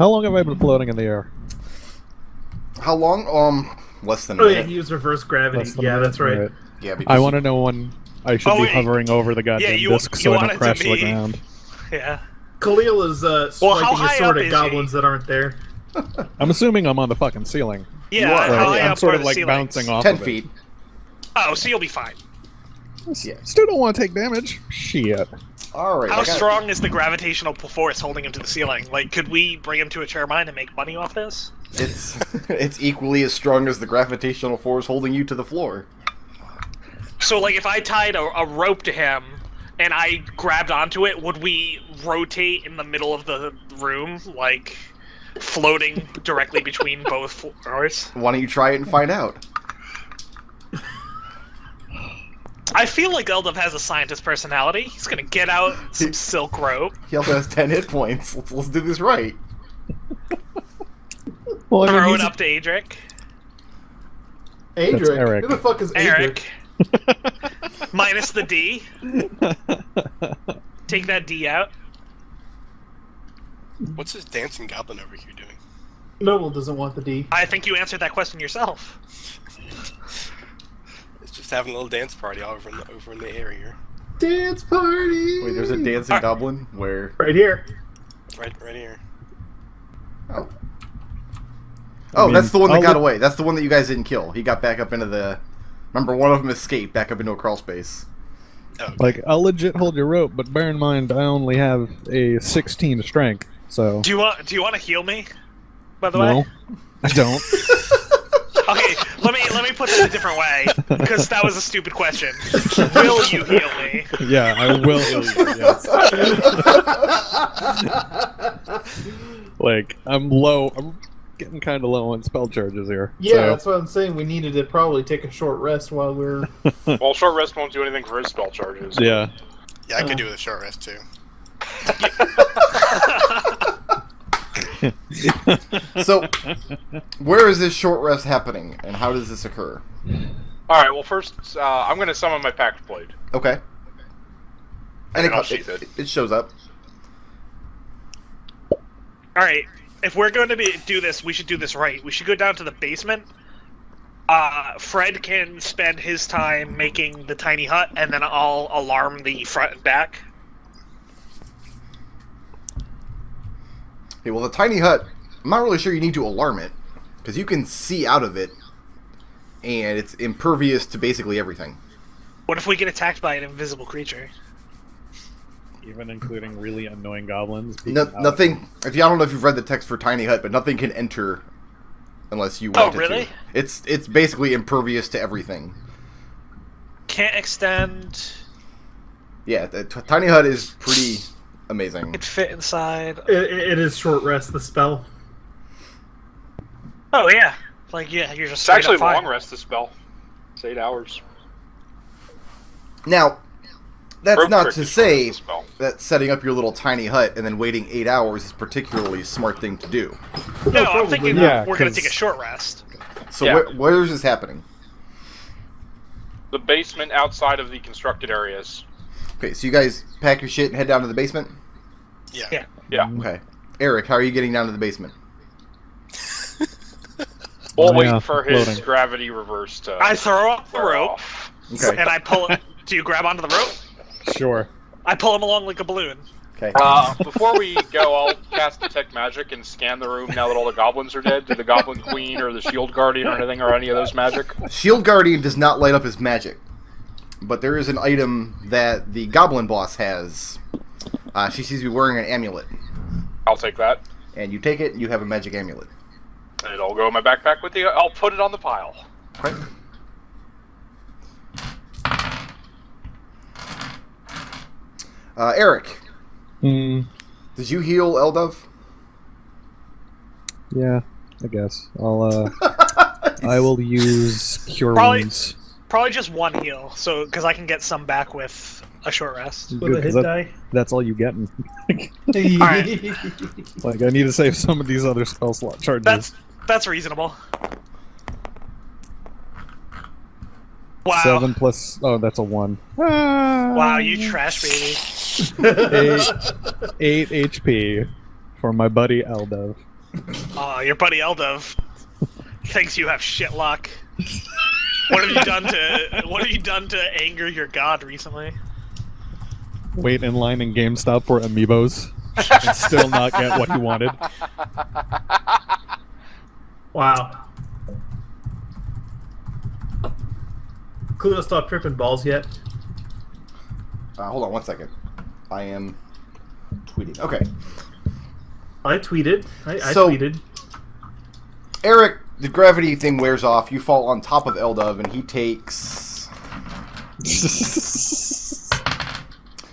How long have I been floating in the air? How long? Less than a Oh minute. yeah, he used reverse gravity. Less than a Yeah, minute? that's right. Alright. Yeah, I want to know when I should be wait. hovering over the goddamn disc so I want don't it crash to to the be- ground. Yeah. Khalil is swiping how his high sword up at is goblins he? that aren't there. I'm assuming I'm on the fucking ceiling. Yeah, You are. how high I'm up sort are of the like ceilings? bouncing off 10 of feet. Oh, so you'll be fine. Yeah. Still don't want to take damage. Shit. Alright. How strong is the gravitational force holding him to the ceiling? Like, could we bring him to a chair mine and make money off this? It's equally as strong as the gravitational force holding you to the floor. So, like, if I tied a rope to him and I grabbed onto it, would we rotate in the middle of the room, like, floating directly between both floors? Why don't you try it and find out? I feel like Eldove has a scientist personality. He's gonna get out some silk rope. He also has 10 hit points. Let's do this right. Well, I mean, Throw it he's- up to Adric. Adric? Eric. Who the fuck is Adric? Arik. Minus the D. Take that D out. What's this dancing goblin over here doing? Nodal doesn't want the D. I think you answered that question yourself. It's just having a little dance party all over in the air here. Dance party! Wait, there's a dancing goblin? Where? Right here. Right here. Oh. I mean, That's the one that I'll got look- away. That's the one that you guys didn't kill. He got back up into the... Remember, one of them escaped back up into a crawl space. Oh, okay. Like, I'll legit hold your rope, but bear in mind I only have a 16 strength, so... Do you want to heal me? By the No, way. I don't. Okay, let me put this a different way, because that was a stupid question. Will you heal me? Yeah, I will heal you, yes. Like, I'm low. I'm getting kind of low on spell charges here. Yeah, so. that's what I'm saying. We needed to probably take a short rest while we're... Well, short rest won't do anything for his spell charges. Yeah. Yeah, I could do with a short rest too. So, where is this short rest happening, and how does this occur? Alright, well, first, I'm going to summon my Pact Blade. Okay. And And I'll sheath it. it shows up. Alright, if we're going to do this, we should do this right. We should go down to the basement. Fred can spend his time making the tiny hut, and then I'll alarm the front and back. Okay, well, the tiny hut, I'm not really sure you need to alarm it, because you can see out of it, and it's impervious to basically everything. What if we get attacked by an invisible creature? Even including really annoying goblins. Nothing, I don't know if you've read the text for tiny hut, but nothing can enter unless you want it really? to. It's basically impervious to everything. Can't extend. Yeah, the tiny hut is pretty amazing. Could fit inside. It is short rest, the spell. Oh yeah, like yeah, you're just. It's actually straight up long fine. rest, this spell. It's 8 hours. Now, that's Rope not trick to is say the spell. that setting up your little tiny hut and then waiting 8 hours is particularly a smart thing to do. No, I'm probably thinking not. we're gonna 'Cause- take a short rest. So Yeah. where is this happening? The basement outside of the constructed areas. Okay, so you guys pack your shit and head down to the basement? Yeah. Yeah. Yeah. Okay. Eric, how are you getting down to the basement? We'll Oh, yeah, wait for his floating. gravity reverse to I throw up the wear rope, off. Okay. and I pull it. Do you grab onto the rope? Sure. I pull him along like a balloon. Okay. Before we go, I'll cast Detect Magic and scan the room now that all the goblins are dead. Do the Goblin Queen or the Shield Guardian or anything or any of those magic? Shield Guardian does not light up as magic, but there is an item that the Goblin boss has. She sees you wearing an amulet, I'll take that. and you take it, and you have a magic amulet. It'll go in my backpack with you. I'll put it on the pile. Okay. Eric, Hmm. did you heal Eldove? Yeah, I guess. I will use Cure Probably- Wounds. Probably just one heal, so because I can get some back with a short rest. With a Good, 'cause hit die. that's all you get. Alright. Like, I need to save some of these other spell slot charges. That's reasonable. Wow. 7 plus... Oh, that's a 1. Wow, you trash baby. 8 HP for my buddy Eldove. Oh, your buddy Eldove thinks you have shit luck. What have you done to anger your god recently? Wait in line in GameStop for amiibos and still not get what he wanted. Wow. Khalil, stop tripping balls yet? Hold on 1 second. I am tweeting. Okay. I tweeted. I So- tweeted. Arik, the gravity thing wears off. You fall on top of Eldove, and he takes...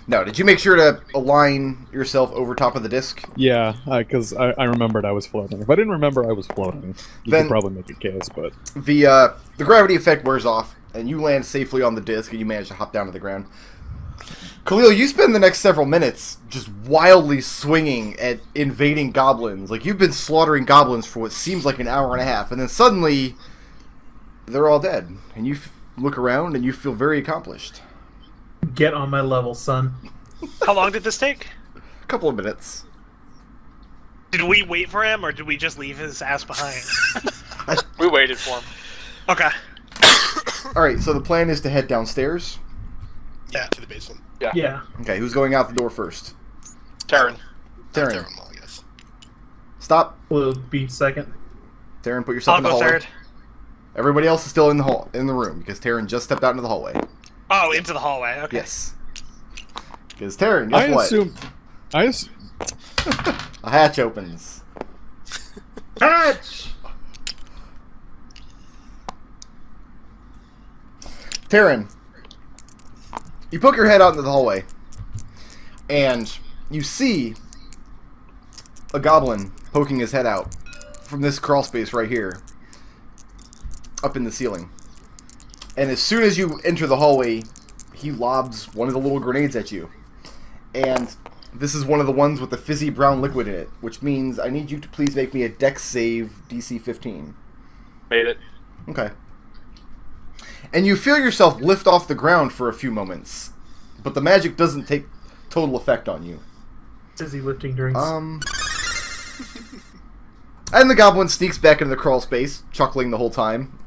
No, did you make sure to align yourself over top of the disc? Yeah, because I remembered I was floating. If I didn't remember I was floating, you Then- could probably make a case, but... The gravity effect wears off, and you land safely on the disc, and you manage to hop down to the ground. Khalil, you spend the next several minutes just wildly swinging at invading goblins. Like, you've been slaughtering goblins for what seems like an hour and a half, and then suddenly, they're all dead. And you look around, and you feel very accomplished. Get on my level, son. How long did this take? A couple of minutes. Did we wait for him, or did we just leave his ass behind? We waited for him. Okay. Alright, so the plan is to head downstairs. Yeah, to the basement. Yeah. Okay, who's going out the door first? Tarin. Tarin. There, well, I guess. Stop. Will be second. Tarin, put yourself I'll in the go hallway. third. Everybody else is still in the room, because Tarin just stepped out into the hallway. Oh, into the hallway. Okay. Yes. Because Tarin, guess I what? assume... A hatch opens. Hatch! Tarin, you poke your head out into the hallway, and you see a goblin poking his head out from this crawl space right here, up in the ceiling. And as soon as you enter the hallway, he lobs one of the little grenades at you. And this is one of the ones with the fizzy brown liquid in it, which means I need you to please make me a dex save DC 15. Made it. Okay. And you feel yourself lift off the ground for a few moments, but the magic doesn't take total effect on you. Is he lifting drinks? And the goblin sneaks back into the crawl space, chuckling the whole time.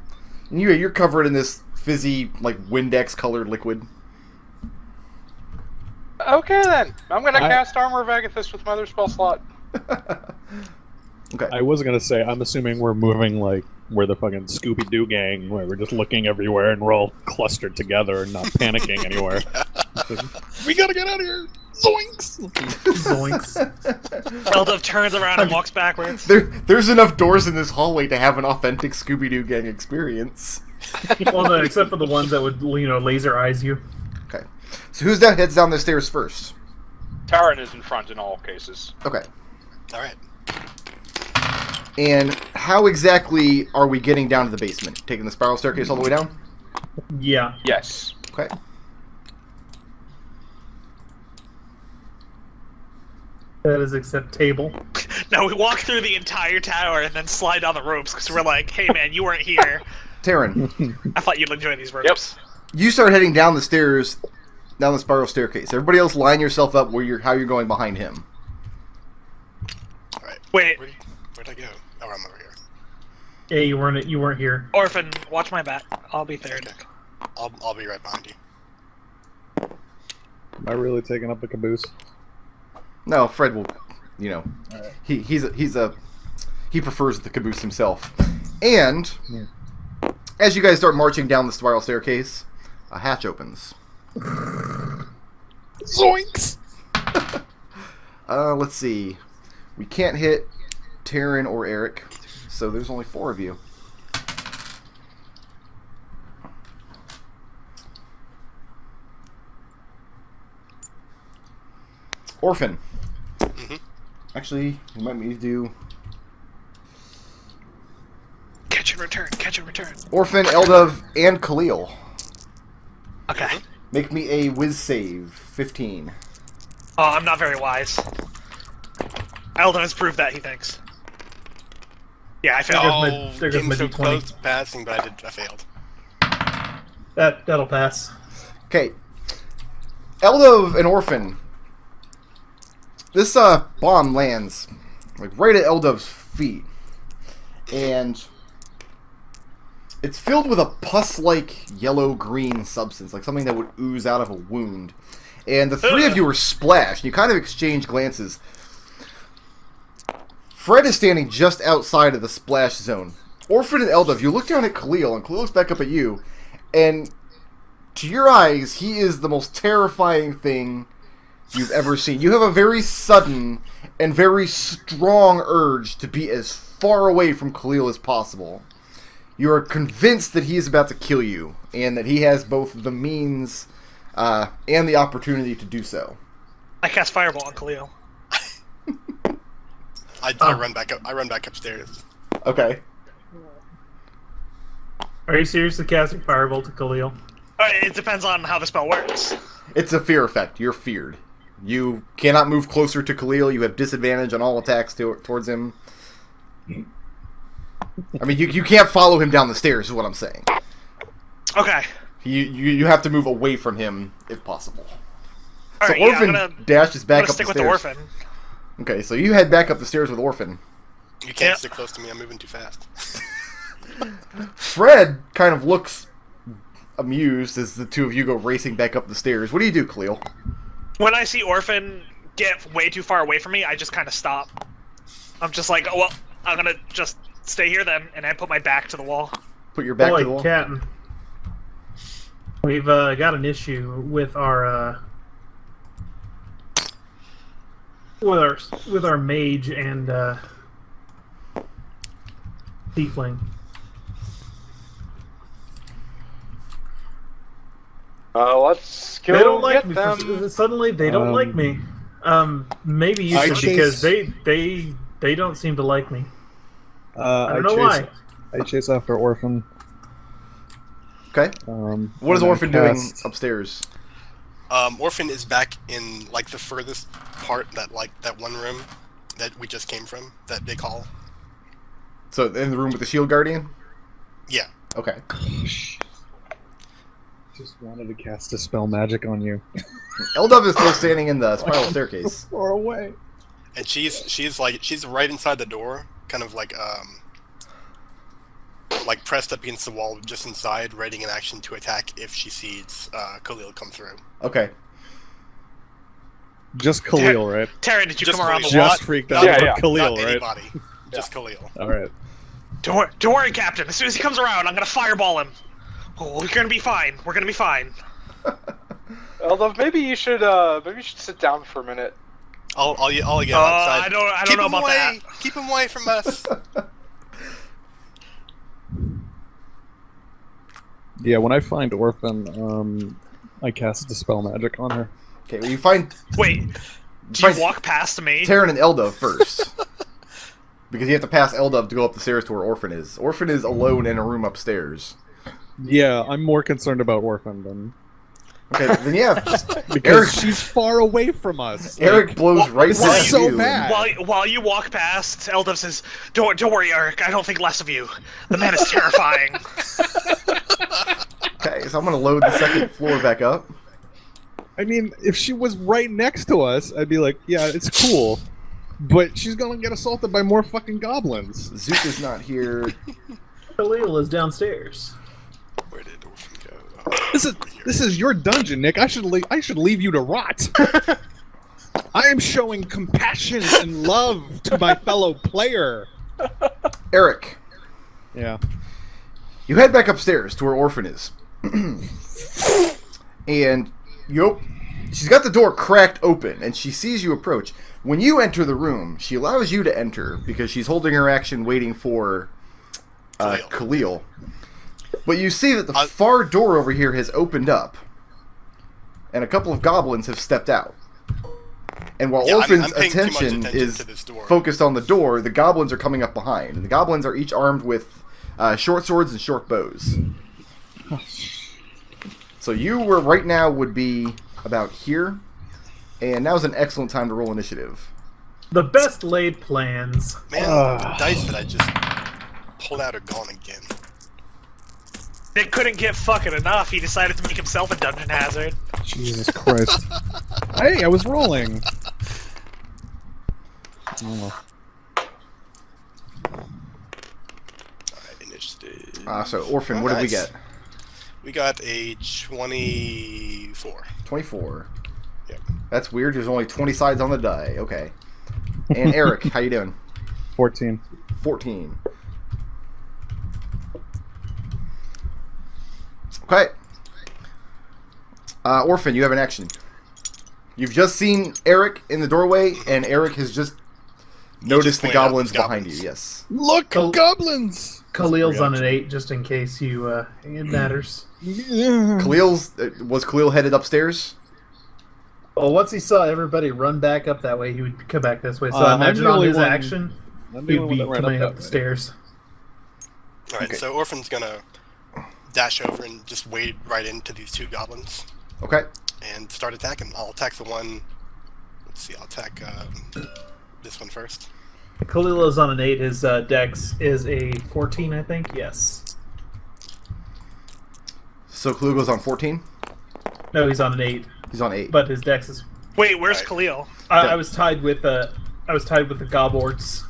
And you're covered in this fizzy, like, Windex-colored liquid. Okay then. I'm gonna cast Armor of Agathis with my other spell slot. Okay. I was gonna say, I'm assuming we're moving like we're the fucking Scooby-Doo gang, where we're just looking everywhere and we're all clustered together and not panicking anywhere. We gotta get out of here! Zoinks! Zoinks. Eldove turns around and walks backwards. There's enough doors in this hallway to have an authentic Scooby-Doo gang experience. Well, no, except for the ones that would, laser eyes you. Okay. So who's that heads down the stairs first? Tarin is in front in all cases. Okay. Alright. And how exactly are we getting down to the basement? Taking the spiral staircase all the way down? Yeah. Yes. Okay. That is except table. No, we walk through the entire tower and then slide down the ropes because we're like, hey man, you weren't here. Tarin, I thought you'd enjoy these ropes. you start heading down the stairs, down the spiral staircase. Everybody else line yourself up where how you're going behind him. Alright. Wait, Where'd I go? Oh, I'm over here. Yeah, you weren't here. Orphan, watch my back. I'll be third. Okay. I'll be right behind you. Am I really taking up the caboose? No, Fred will, he prefers the caboose himself. And as you guys start marching down the spiral staircase, a hatch opens. Zoinks! Let's see. We can't hit Tarin or Arik, so there's only 4 of you. Orphan. Actually, we might need to do Catch and return, catch and return. Orphan, Eldove, and Khalil. Okay. Make me a whiz save, 15. Oh, I'm not very wise. Eldove has proved that, he thinks. Yeah, I failed. There goes Getting my so D20. close to passing, but I failed. That'll pass. Okay. Eldove and Orphan. This bomb lands like right at Eldove's feet, and it's filled with a pus-like yellow-green substance, like something that would ooze out of a wound. And the three of you are splashed. You kind of exchange glances. Fred is standing just outside of the splash zone. Orphan and Eldove, you look down at Khalil, and Khalil looks back up at you, and to your eyes, he is the most terrifying thing you've ever seen. You have a very sudden and very strong urge to be as far away from Khalil as possible. You are convinced that he is about to kill you, and that he has both the means and the opportunity to do so. I cast Fireball on Khalil. I run back up. I run back upstairs. Okay. Are you seriously casting Fireball to Khalil? It depends on how the spell works. It's a fear effect. You're feared. You cannot move closer to Khalil. You have disadvantage on all attacks towards him. I mean, you can't follow him down the stairs, is what I'm saying. Okay. You have to move away from him if possible. All So right, Orphan dashes back up the stick stairs. with the Orphan. Okay, so you head back up the stairs with Orphan. You can't stick close to me. I'm moving too fast. Fred kind of looks amused as the two of you go racing back up the stairs. What do you do, Khalil? When I see Orphan get way too far away from me, I just kind of stop. I'm just like, oh, well, I'm gonna just stay here then, and I put my back to the wall. Put your back Boy, to the wall. Captain. We've got an issue with our mage and Tiefling. Let's go They don't like get me. them. Suddenly, they don't like me. Maybe you I should, because they don't seem to like me. I don't know why. I chase after Orphan. Okay. What is and I Orphan doing cast- upstairs? Orphan is back in like the furthest part, that one room that we just came from, that big hall. So in the room with the shield guardian? Yeah. Okay. Just wanted to cast a spell magic on you. Eldove is still standing in the spiral staircase. Far away. And she's right inside the door, kind of like pressed up against the wall, just inside, readying an action to attack if she sees Khalil come through. Okay. Just Khalil, right? Tarin, did you Just come around the Khalil. wall? Just freaked out Yeah, about yeah. Khalil, Not right? anybody, just Khalil. Alright. Don't worry, Captain. As soon as he comes around, I'm gonna fireball him. Oh, we're gonna be fine. We're gonna be fine. Eldove, maybe you should sit down for a minute. I'll get outside. I don't Keep know him about away. that. Keep him away from us. Yeah, when I find Orphan, I cast Dispel Magic on her. Okay, well, you find Wait, do you walk past me? Tarin and Eldove first. Because you have to pass Eldove to go up the stairs to where Orphan is. Orphan is alone in a room upstairs. Yeah, I'm more concerned about Orphan than... Okay, then yeah. Because Arik- she's far away from us. Eric blows right this past is so you. bad. While you walk past, Eldove says, "Don't worry, Arik. I don't think less of you. The man is terrifying." Okay, so I'm gonna load the second floor back up. I mean, if she was right next to us, I'd be like, yeah, it's cool. But she's gonna get assaulted by more fucking goblins. Zook is not here. Khalil is downstairs. Where did Orphan go? This is your dungeon, Nick. I should leave you to rot. I am showing compassion and love to my fellow player. Eric, Yeah. you head back upstairs to where Orphan is. And she's got the door cracked open, and she sees you approach. When you enter the room, she allows you to enter because she's holding her action waiting for Khalil. But you see that the far door over here has opened up, and a couple of goblins have stepped out. And while Yeah, Orphan's I'm paying too much attention attention is to this door. focused on the door, the goblins are coming up behind. And the goblins are each armed with short swords and short bows. So you right now would be about here, and now's an excellent time to roll initiative. The best laid plans. Man, the dice that I just pulled out are gone again. Nick couldn't get fucking enough. He decided to make himself a dungeon hazard. Jesus Christ. Hey, I was rolling. Oh. So, Orphan, what did we get? We got a 24. 24. Yep. That's weird. There's only 20 sides on the die. Okay. And Arik, how you doing? 14. 14. Okay. Orphan, you have an action. You've just seen Arik in the doorway, and Arik has just noticed the goblins behind you. Yes. Look, goblins! Khalil's on an 8, just in case it matters. Was Khalil headed upstairs? Well, once he saw everybody run back up that way, he would come back this way. So I imagine on his action, he'd be coming up the stairs. Alright, Okay. so Orphan's gonna dash over and just wade right into these two goblins. Okay. And start attacking. I'll attack the one... Let's see, I'll attack this one first. Khalil is on an 8. His dex is a 14, I think. Yes. So Khalil goes on 14? No, he's on an 8. He's on 8. But his dex is... Wait, where's Right. Khalil? I was tied with the Goblords.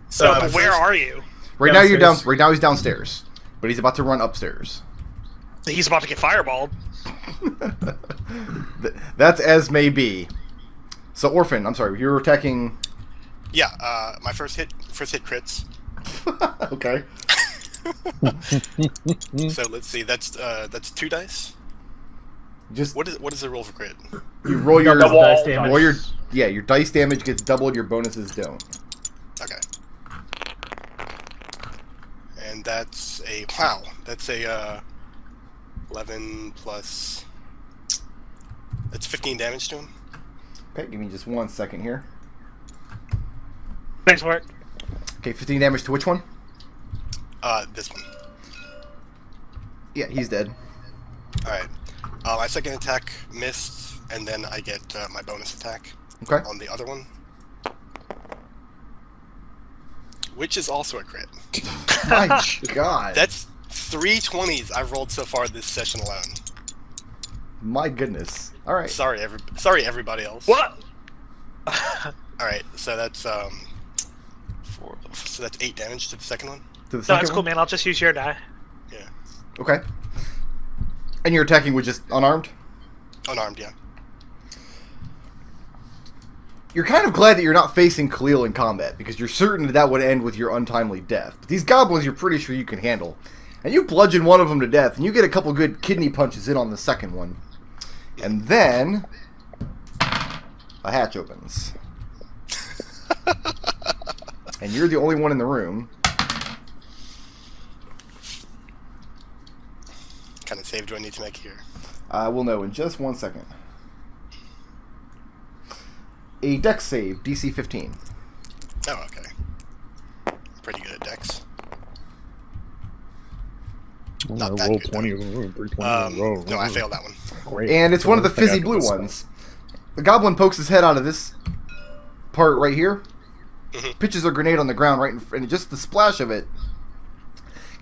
So Where first- are you? Right now you're down. downstairs. Right now he's downstairs, but he's about to run upstairs. He's about to get fireballed. That's as may be. So Orphan, I'm sorry, you're attacking. Yeah, my first hit crits. Okay. So let's see, that's 2 dice. Just What is the roll for crit? you roll your Double dice damage. roll your dice damage gets doubled. Your bonuses don't. Okay. And that's a wow. That's a 11 plus. That's 15 damage to him. Okay, give me just 1 second here. Nice work. Okay, 15 damage to which one? This one. Yeah, he's dead. All right. My second attack missed, and then I get my bonus attack Okay. on the other one, which is also a crit. My God. That's 3 20s I've rolled so far this session alone. My goodness. All right. Sorry, everybody else. What? All right, so that's 4. So that's 8 damage to the second one. To the No, second that's cool, one? man. I'll just use your die. Yeah, Okay. And you're attacking with just unarmed? unarmed. Yeah. You're kind of glad that you're not facing Khalil in combat, because you're certain that would end with your untimely death. But these goblins you're pretty sure you can handle. And you bludgeon one of them to death, and you get a couple good kidney punches in on the second one. And then a hatch opens. And you're the only one in the room. What kind of save do I need to make here? We'll know in just 1 second. A dex save, DC 15. Oh, okay. Pretty good at dex. I Not that rolled good, 20 of them, 320 in a row. No, I failed that one. Great. And it's one of the I think I fizzy can blue just- ones. The goblin pokes his head out of this part right here, Mhm. pitches a grenade on the ground right in front, and just the splash of it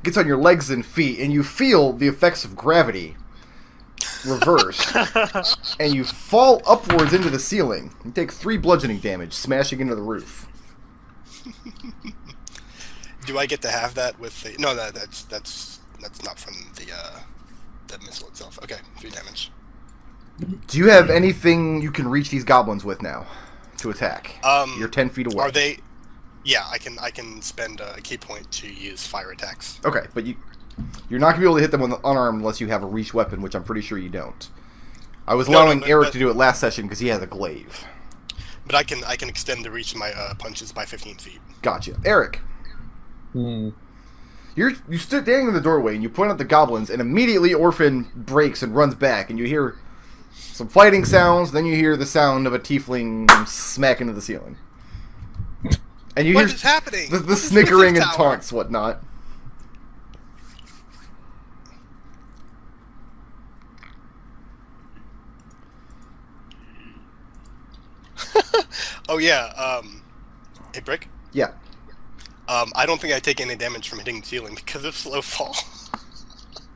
gets on your legs and feet, and you feel the effects of gravity reverse, and you fall upwards into the ceiling. You take 3 bludgeoning damage, smashing into the roof. Do I get to have that with the? No, that's not from the missile itself. Okay, 3 damage. Do you have anything you can reach these goblins with now to attack? You're 10 feet away. Are they? Yeah, I can spend a key point to use fire attacks. Okay, but you're not gonna be able to hit them with unarmed unless you have a reach weapon, which I'm pretty sure you don't. I was allowing Arik to do it last session because he has a glaive. But I can extend the reach of my punches by 15 feet. Gotcha, Arik. You stood standing in the doorway and you point at the goblins, and immediately Orphan breaks and runs back, and you hear some fighting sounds. Then you hear the sound of a tiefling smack into the ceiling, and you What hear is happening? the What is snickering this and tower? taunts, whatnot. Oh yeah. Hey, Brick. Yeah. I don't think I take any damage from hitting the ceiling because of slow fall.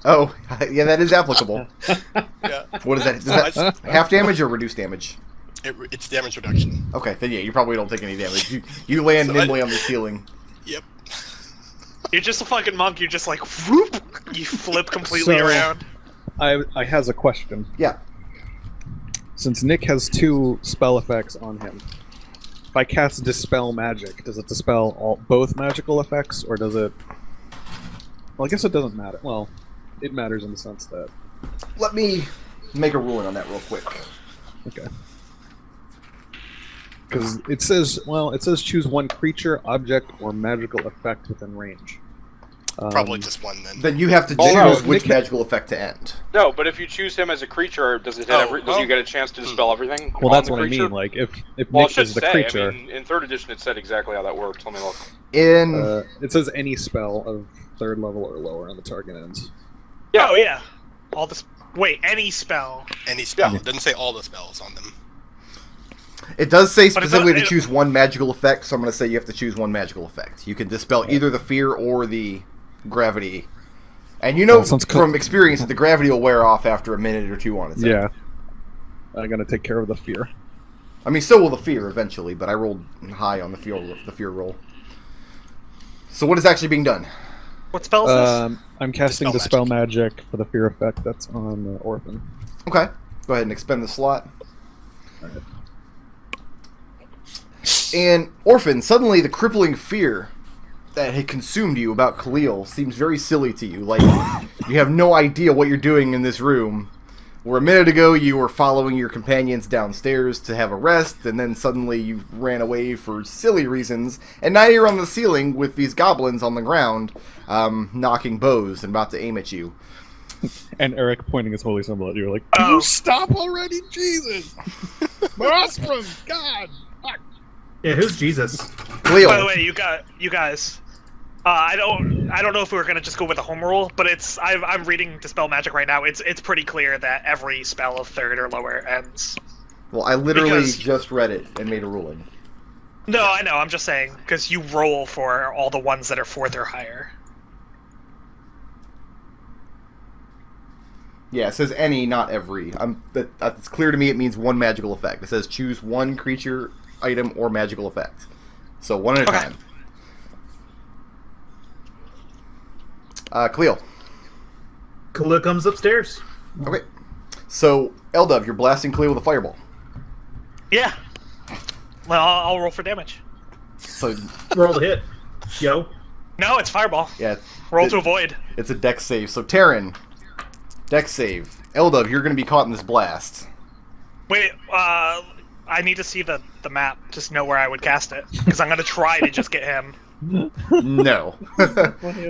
Oh, yeah, that is applicable. Yeah. What is that? Is that half damage or reduced damage? It's damage reduction. Okay, then yeah, you probably don't take any damage. You land So nimbly on the ceiling. Yep. You're just a fucking monk. You're just like, whoop. You flip completely around. I has a question. Yeah. Since Nich has 2 spell effects on him, if I cast Dispel Magic, does it dispel both magical effects, or does it... Well, I guess it doesn't matter. Well, it matters in the sense that... Let me make a ruling on that real quick. Okay. Because it says choose one creature, object, or magical effect within range. Probably just one then. Then you have to Oh, choose no, which magical effect to end. No, but if you choose him as a creature, does it hit does he get a chance to dispel everything? Well, that's on the what I creature? mean. Like, if Well, it Nich should is the say. creature, I mean, in 3rd edition, it said exactly how that worked. Let me look. it says any spell of 3rd level or lower on the target ends. Yeah. Oh yeah. All this. Wait, any spell. Any spell. Yeah. It doesn't say all the spells on them. It does say But it's specifically not- to choose one magical effect, so I'm going to say you have to choose one magical effect. You can dispel either the fear or the gravity. And you know from experience that the gravity will wear off after a minute or 2 on its own. Yeah. I'm gonna take care of the fear. I mean, so will the fear eventually, but I rolled high on the fear roll. So what is actually being done? What spell is this? I'm casting Dispel Magic for the fear effect that's on Orphan. Okay. Go ahead and expend the slot. Alright. And Orphan, suddenly the crippling fear that had consumed you about Khalil seems very silly to you. Like, you have no idea what you're doing in this room. Where a minute ago you were following your companions downstairs to have a rest, and then suddenly you ran away for silly reasons, and now you're on the ceiling with these goblins on the ground, knocking bows and about to aim at you. And Arik pointing his holy symbol at you, like, Oh. you stop already, Jesus! Ostrom, God! Fuck! Yeah, who's Jesus? Khalil, By the way, you guys. I don't know if we were gonna just go with a home rule, but I'm reading Dispel Magic right now. It's pretty clear that every spell of 3rd or lower ends. well, I literally because- just read it and made a ruling. No, I know. I'm just saying because you roll for all the ones that are 4th or higher. Yeah, it says any, not every. That's clear to me. It means one magical effect. It says choose one creature, item, or magical effect. So one at a time. Khalil. Khalil comes upstairs. Okay. So, Eldove, you're blasting Khalil with a fireball. Yeah. Well, I'll roll for damage. So, Roll the hit. Yo. No, it's fireball. yeah. Roll to avoid. It's a dex save. So, Tarin, dex save. Eldove, you're going to be caught in this blast. Wait, I need to see the map to know where I would cast it because I'm gonna try to just get him. No.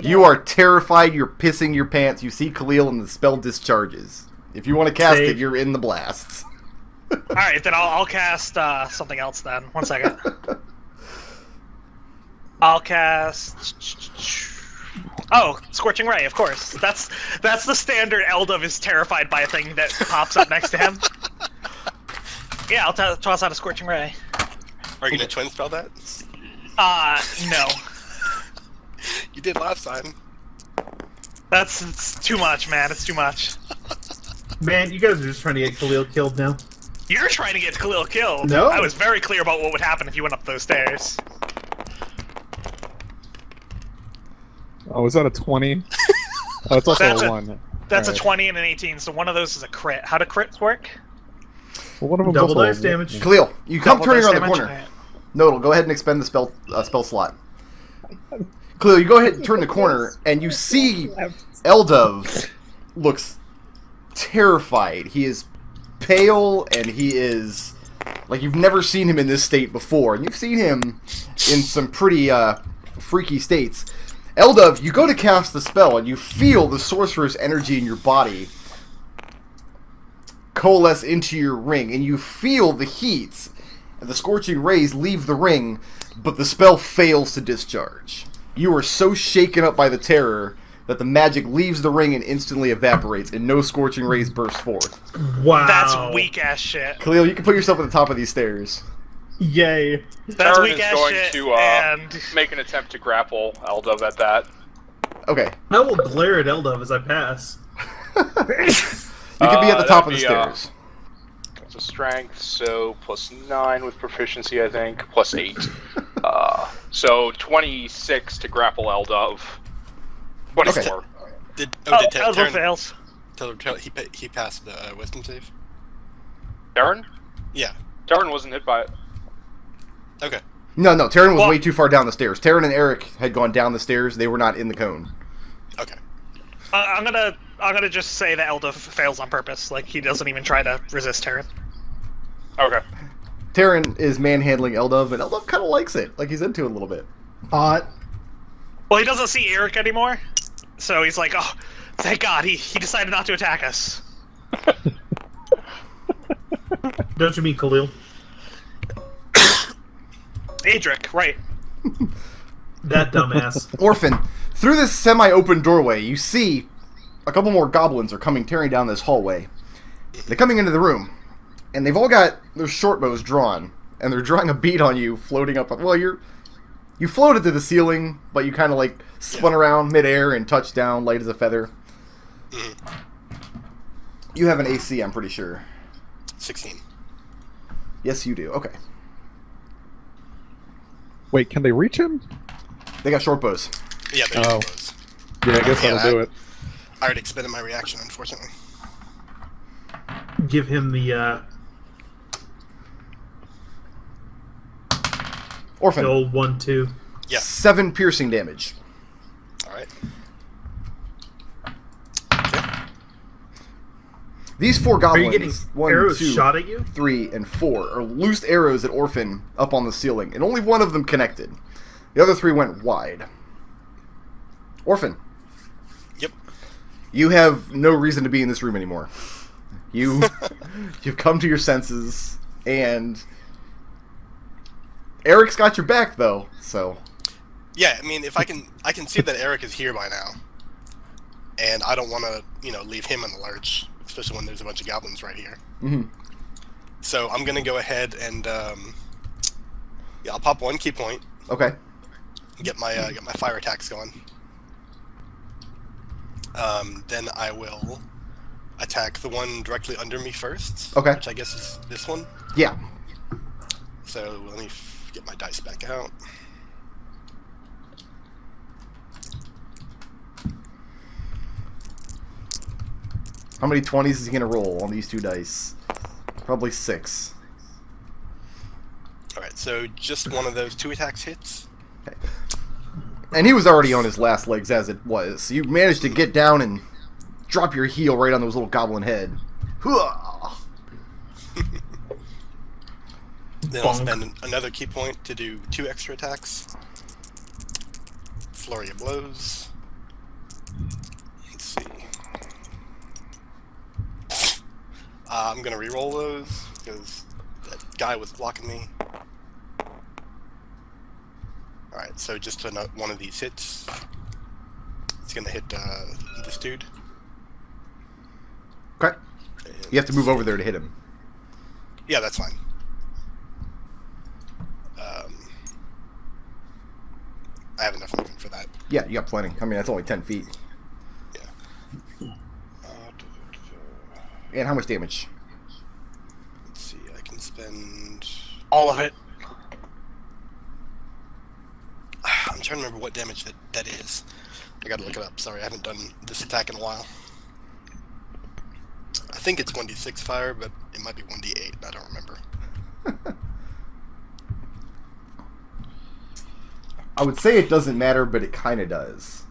You are terrified. You're pissing your pants. You see Khalil and the spell discharges. If you want to cast Save. it, you're in the blasts. All right, then I'll cast something else. Then 1 second. I'll cast. Oh, Scorching Ray, of course. That's the standard Eldove is terrified by a thing that pops up next to him. Yeah, I'll toss out a Scorching Ray. Are you gonna twin spell that? No. You did last time. It's too much, man. It's too much. Man, you guys are just trying to get Khalil killed now. You're trying to get Khalil killed. No. I was very clear about what would happen if you went up those stairs. Oh, is that a 20? Oh, it's also That's a a- 1. That's Alright. a 20 and an 18, so one of those is a crit. How do crits work? Well, one of them's Double also a dice damage. Khalil, you come Double turning dice around the damage? corner. Nodal, go ahead and expend the spell slot. Khalil, you go ahead and turn the corner, and you see Eldove looks terrified. He is pale, and he is like you've never seen him in this state before. And you've seen him in some pretty freaky states. Eldove, you go to cast the spell, and you feel the sorcerer's energy in your body coalesce into your ring, and you feel the heat and the scorching rays leave the ring, but the spell fails to discharge. You are so shaken up by the terror that the magic leaves the ring and instantly evaporates, and no scorching rays burst forth. Wow. That's weak ass shit. Khalil, you can put yourself at the top of these stairs. Yay. That's Tarin weak is ass going shit. to And make an attempt to grapple Eldove at that. Okay. I will glare at Eldove as I pass. You can be at the top of the that'd be, stairs. It's a strength, so +9 with proficiency, I think, +8. So 26 to grapple Eldove. 24. Did Eldove Tarin fails. he passed the wisdom save? Tarin? Yeah. Tarin wasn't hit by it. Okay. No, Tarin was Well- way too far down the stairs. Tarin and Arik had gone down the stairs. They were not in the cone. Okay. I'm gonna just say that Eldove fails on purpose. Like he doesn't even try to resist Tarin. Okay. Tarin is manhandling Eldove, and Eldove kind of likes it. Like he's into it a little bit. Hot. Well, he doesn't see Arik anymore, so he's like, "Oh, thank God, he decided not to attack us." Don't you mean Khalil? Adric, right? That dumbass. Orphan, through this semi-open doorway, you see a couple more goblins are coming tearing down this hallway. They're coming into the room, and they've all got their short bows drawn, and they're drawing a bead on you, floating up. Well, you floated to the ceiling, but you kind of like spun around midair and touched down, light as a feather. You have an AC, I'm pretty sure. 16. Yes, you do. Okay. Wait, can they reach him? They got short bows. Yeah, there Oh. goes. Yeah, I guess Yeah, that'll do it. I already expended my reaction, unfortunately. Give him the Orphan, old 1-2. Yeah. 7 piercing damage. Alright. These 4 Are goblins, you getting 1, arrows 2, shot at you? 3, and 4, are loose arrows at Orphan up on the ceiling, and only one of them connected. The other 3 went wide. Orphan, Yep. you have no reason to be in this room anymore. You've come to your senses, and Arik's got your back, though, so... Yeah, I mean, if I can see that Arik is here by now, and I don't want to, leave him in the lurch, especially when there's a bunch of goblins right here. Mm-hmm. So I'm gonna go ahead and I'll pop 1 key point, Okay. get my fire attacks going. Then I will attack the one directly under me first. Okay. Which I guess is this one. Yeah. So let me get my dice back out. How many 20s is he going to roll on these 2 dice? Probably 6. Alright, so just one of those 2 attacks hits. Okay. And he was already on his last legs as it was. So you managed to get down and drop your heel right on those little goblin head. Hooah! Then I'll spend another key point to do 2 extra attacks. Flurry of blows. Let's see. I'm gonna re-roll those because that guy was blocking me. Alright, so just one of these hits. It's gonna hit this dude. Okay. You have to move over there to hit him. Yeah, that's fine. I have enough movement for that. Yeah, you got plenty. I mean, that's only 10 feet. Yeah. And how much damage? Let's see, I can spend... All of it. I'm trying to remember what damage that is. I gotta look it up. Sorry, I haven't done this attack in a while. I think it's 1d6 fire, but it might be 1d8. I don't remember. I would say it doesn't matter, but it kind of does.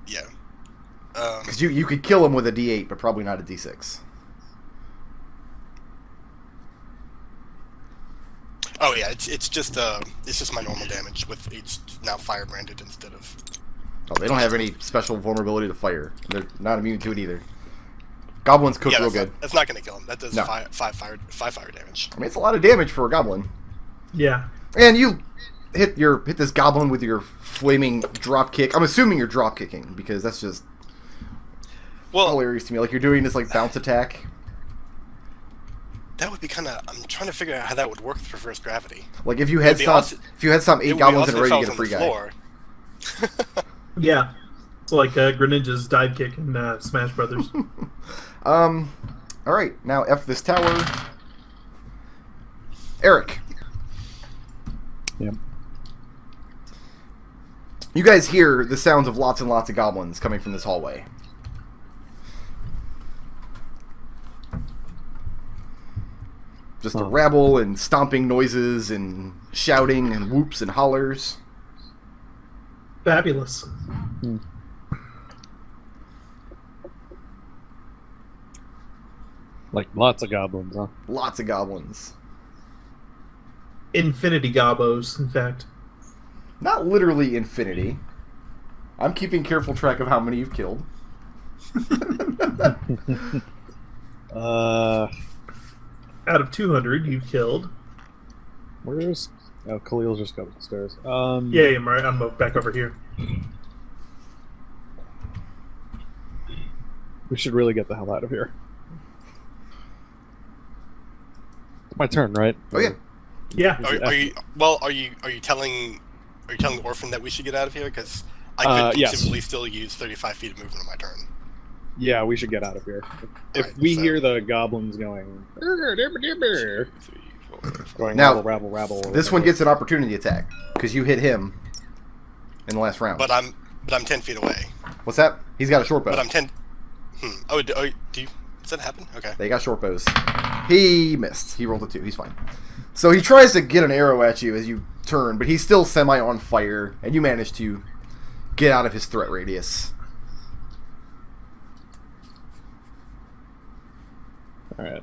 Yeah. Because you could kill him with a D8, but probably not a D6. Oh yeah, it's just my normal damage with it's now fire branded instead of. Oh, they don't have any special vulnerability to fire. They're not immune to it either. Goblins cook real good. That's not gonna kill him. That does No. 5 fire damage. I mean, it's a lot of damage for a goblin. Yeah. And you hit this goblin with your flaming drop kick. I'm assuming you're drop kicking because that's just hilarious to me. Like you're doing this like bounce attack. That would be kind of. I'm trying to figure out how that would work with reverse gravity. Like if you had some 8 goblins in a row, you get a free guy. Yeah. Like Greninja's dive kick in Smash Brothers. All right, now F this tower. Arik. Yep. You guys hear the sounds of lots and lots of goblins coming from this hallway. Just a rabble and stomping noises and shouting and whoops and hollers. Fabulous. Like lots of goblins, huh? Lots of goblins. Infinity gobos, in fact. Not literally infinity. I'm keeping careful track of how many you've killed. Out of 200, you've killed. Where's... Oh, Khalil's just got upstairs. Yeah, I'm back over here. We should really get the hell out of here. It's my turn, right? Oh yeah. Yeah. Are you telling the Orphan that we should get out of here? Because I could yes. simply still use 35 feet of movement on my turn. Yeah, we should get out of here. If Right, we so- hear the goblins going... going Now, rabble, rabble, rabble... This one gets an opportunity attack because you hit him in the last round. But I'm 10 feet away. What's that? He's got a short bow. But I'm 10. Oh, do you? Does that happen? Okay. They got short bows. He missed. He rolled a 2. He's fine. So he tries to get an arrow at you as you turn, but he's still semi on fire, and you manage to get out of his threat radius. Alright.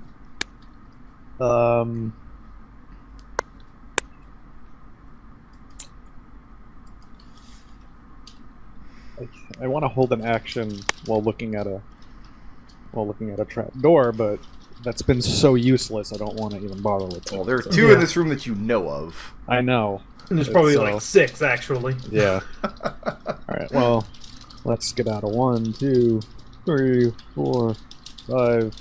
I want to hold an action while looking at a trap door, but that's been so useless. I don't want to even bother with it. Well, there are 2 in this room that you know of. I know. And there's probably So- like 6, actually. Yeah. Alright, well, let's get out of 1, 2, 3, 4, 5.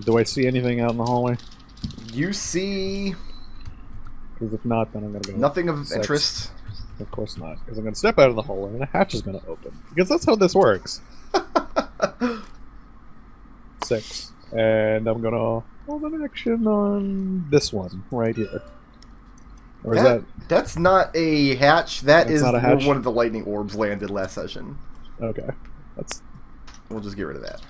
Do I see anything out in the hallway? You see Because if not, then I'm going to go... nothing of 6. interest. Of course not. Because I'm going to step out of the hallway and a hatch is going to open. Because that's how this works. 6. And I'm going to hold an action on this one right here. Or is that... That's not a hatch. That That's is not a where hatch? one of the lightning orbs landed last session. Okay. That's... We'll just get rid of that.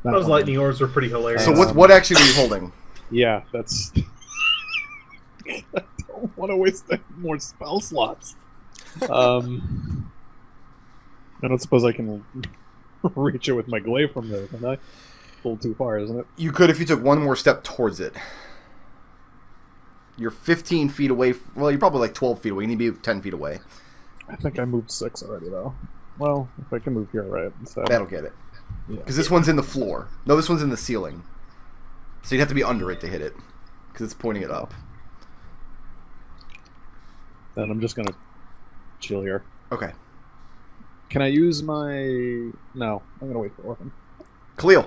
not Those fun. lightning orbs were pretty hilarious. So what action are you holding? Yeah, that's... I don't want to waste any more spell slots. I don't suppose I can reach it with my glaive from there, can I? A little too far, isn't it? You could if you took one more step towards it. You're 15 feet away. Well, you're probably like 12 feet away. You need to be 10 feet away. I think I moved 6 already, though. Well, if I can move here, right? Instead. That'll get it. Yeah. Because this one's in the floor. No, this one's in the ceiling. So you'd have to be under it to hit it. Because it's pointing it up. Then I'm just gonna chill here. Okay. Can I use my... No, I'm gonna wait for Orphan. Khalil.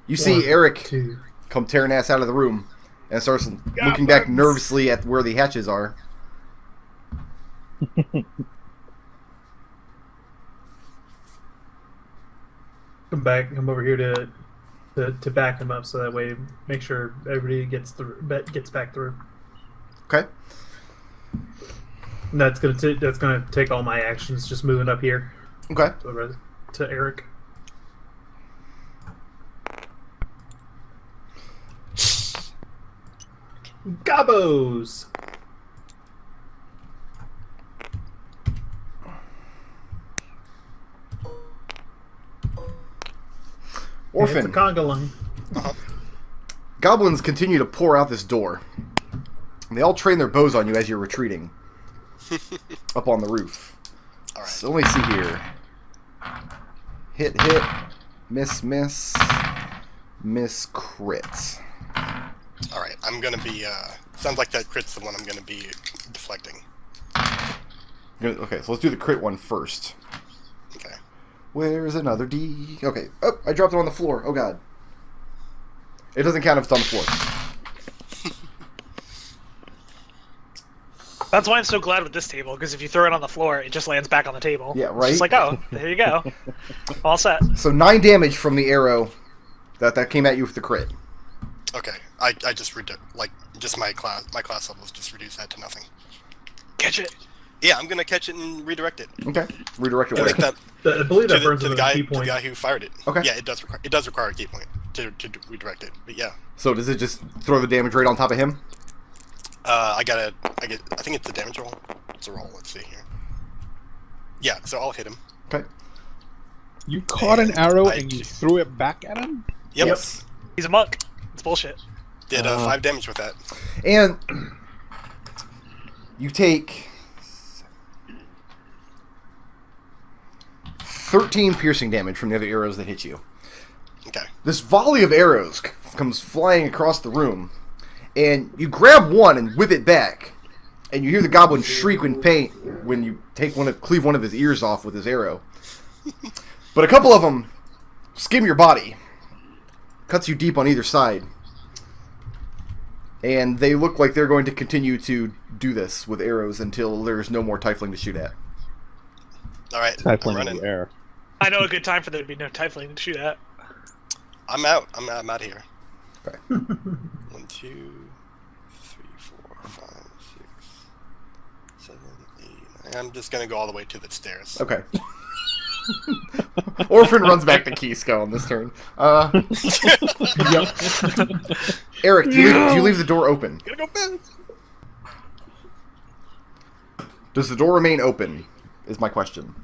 You see 1, Arik 2. come tearing ass out of the room and starts looking back nervously at where the hatches are. Come over here to back him up, so that way make sure everybody gets back through. Okay. And that's gonna take all my actions, just moving up here Okay. to Arik. Gobos. Orphan. It's a conga line. Goblins continue to pour out this door. And they all train their bows on you as you're retreating. Up on the roof. All right. So let me see here. Hit, hit. Miss, miss. Miss, crit. All right. I'm gonna be. Sounds like that crit's the one I'm gonna be deflecting. Okay, so let's do the crit one first. Okay. Where's another D? Okay. Oh, I dropped it on the floor. Oh, God. It doesn't count if it's on the floor. That's why I'm so glad with this table, because if you throw it on the floor, it just lands back on the table. Yeah, It's right? just like, oh, there you go. All set. So 9 damage from the arrow that came at you with the crit. Okay. I just just my class level just reduced that to nothing. catch it. Yeah, I'm gonna catch it and redirect it. Okay. Redirect it I where? think that I believe that burns to the with a key guy point. who fired it. Okay. Yeah, it does require a key point to redirect it. But yeah. So does it just throw the damage right on top of him? I think it's the damage roll. It's a roll. Let's see here. Yeah, so I'll hit him. Okay. You caught an arrow I- and you threw it back at him? Yep. Yes. He's a monk. It's bullshit. Did 5 damage with that. And you take 13 piercing damage from the other arrows that hit you. Okay. This volley of arrows comes flying across the room, and you grab one and whip it back, and you hear the goblin shriek in pain when you cleave one of his ears off with his arrow. But a couple of them skim your body, cuts you deep on either side, and they look like they're going to continue to do this with arrows until there's no more Tiefling to shoot at. All right. I'm Tiefling in running. the air. I know a good time for there to be no Tiefling to shoot at. I'm out. I'm out of here. Okay. 1, 2, 3, 4, 5, 6, 7, 8. I'm just gonna go all the way to the stairs. Okay. Orphan runs back to Keysco on this turn. Arik, do you leave the door open? Gonna go back. Does the door remain open? Is my question.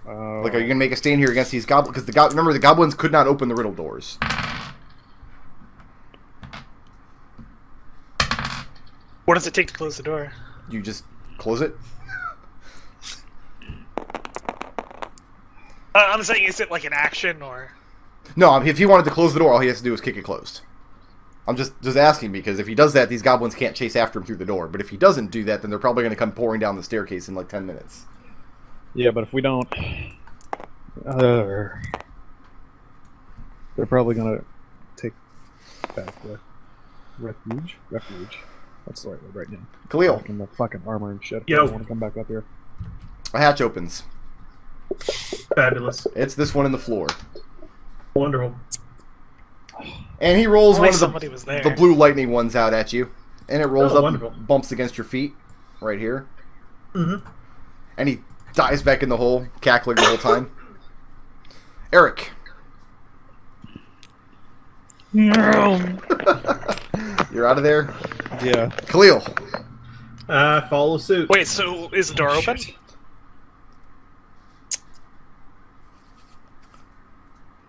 Like, are you gonna make a stand here against these goblins? Because remember, the goblins could not open the riddle doors. What does it take to close the door? You just close it. I'm saying, is it like an action or? No, if he wanted to close the door, all he has to do is kick it closed. I'm just asking because if he does that, these goblins can't chase after him through the door. But if he doesn't do that, then they're probably going to come pouring down the staircase in like 10 minutes. Yeah, but if we don't... they're probably going to take back the refuge. Refuge. That's the right word right now. Khalil, Back in the fucking armor and shit. Yo. I don't want to come back up here. a hatch opens. Fabulous. It's this one in the floor. Wonderful. And he rolls Only one of somebody was there. the blue lightning ones out at you. And it rolls Oh, up wonderful. and bumps against your feet. Right here. Mm-hmm. And he dives back in the hole, cackling the whole time. Arik. You're out of there. Yeah. Khalil. Follow suit. Wait, so is the door open?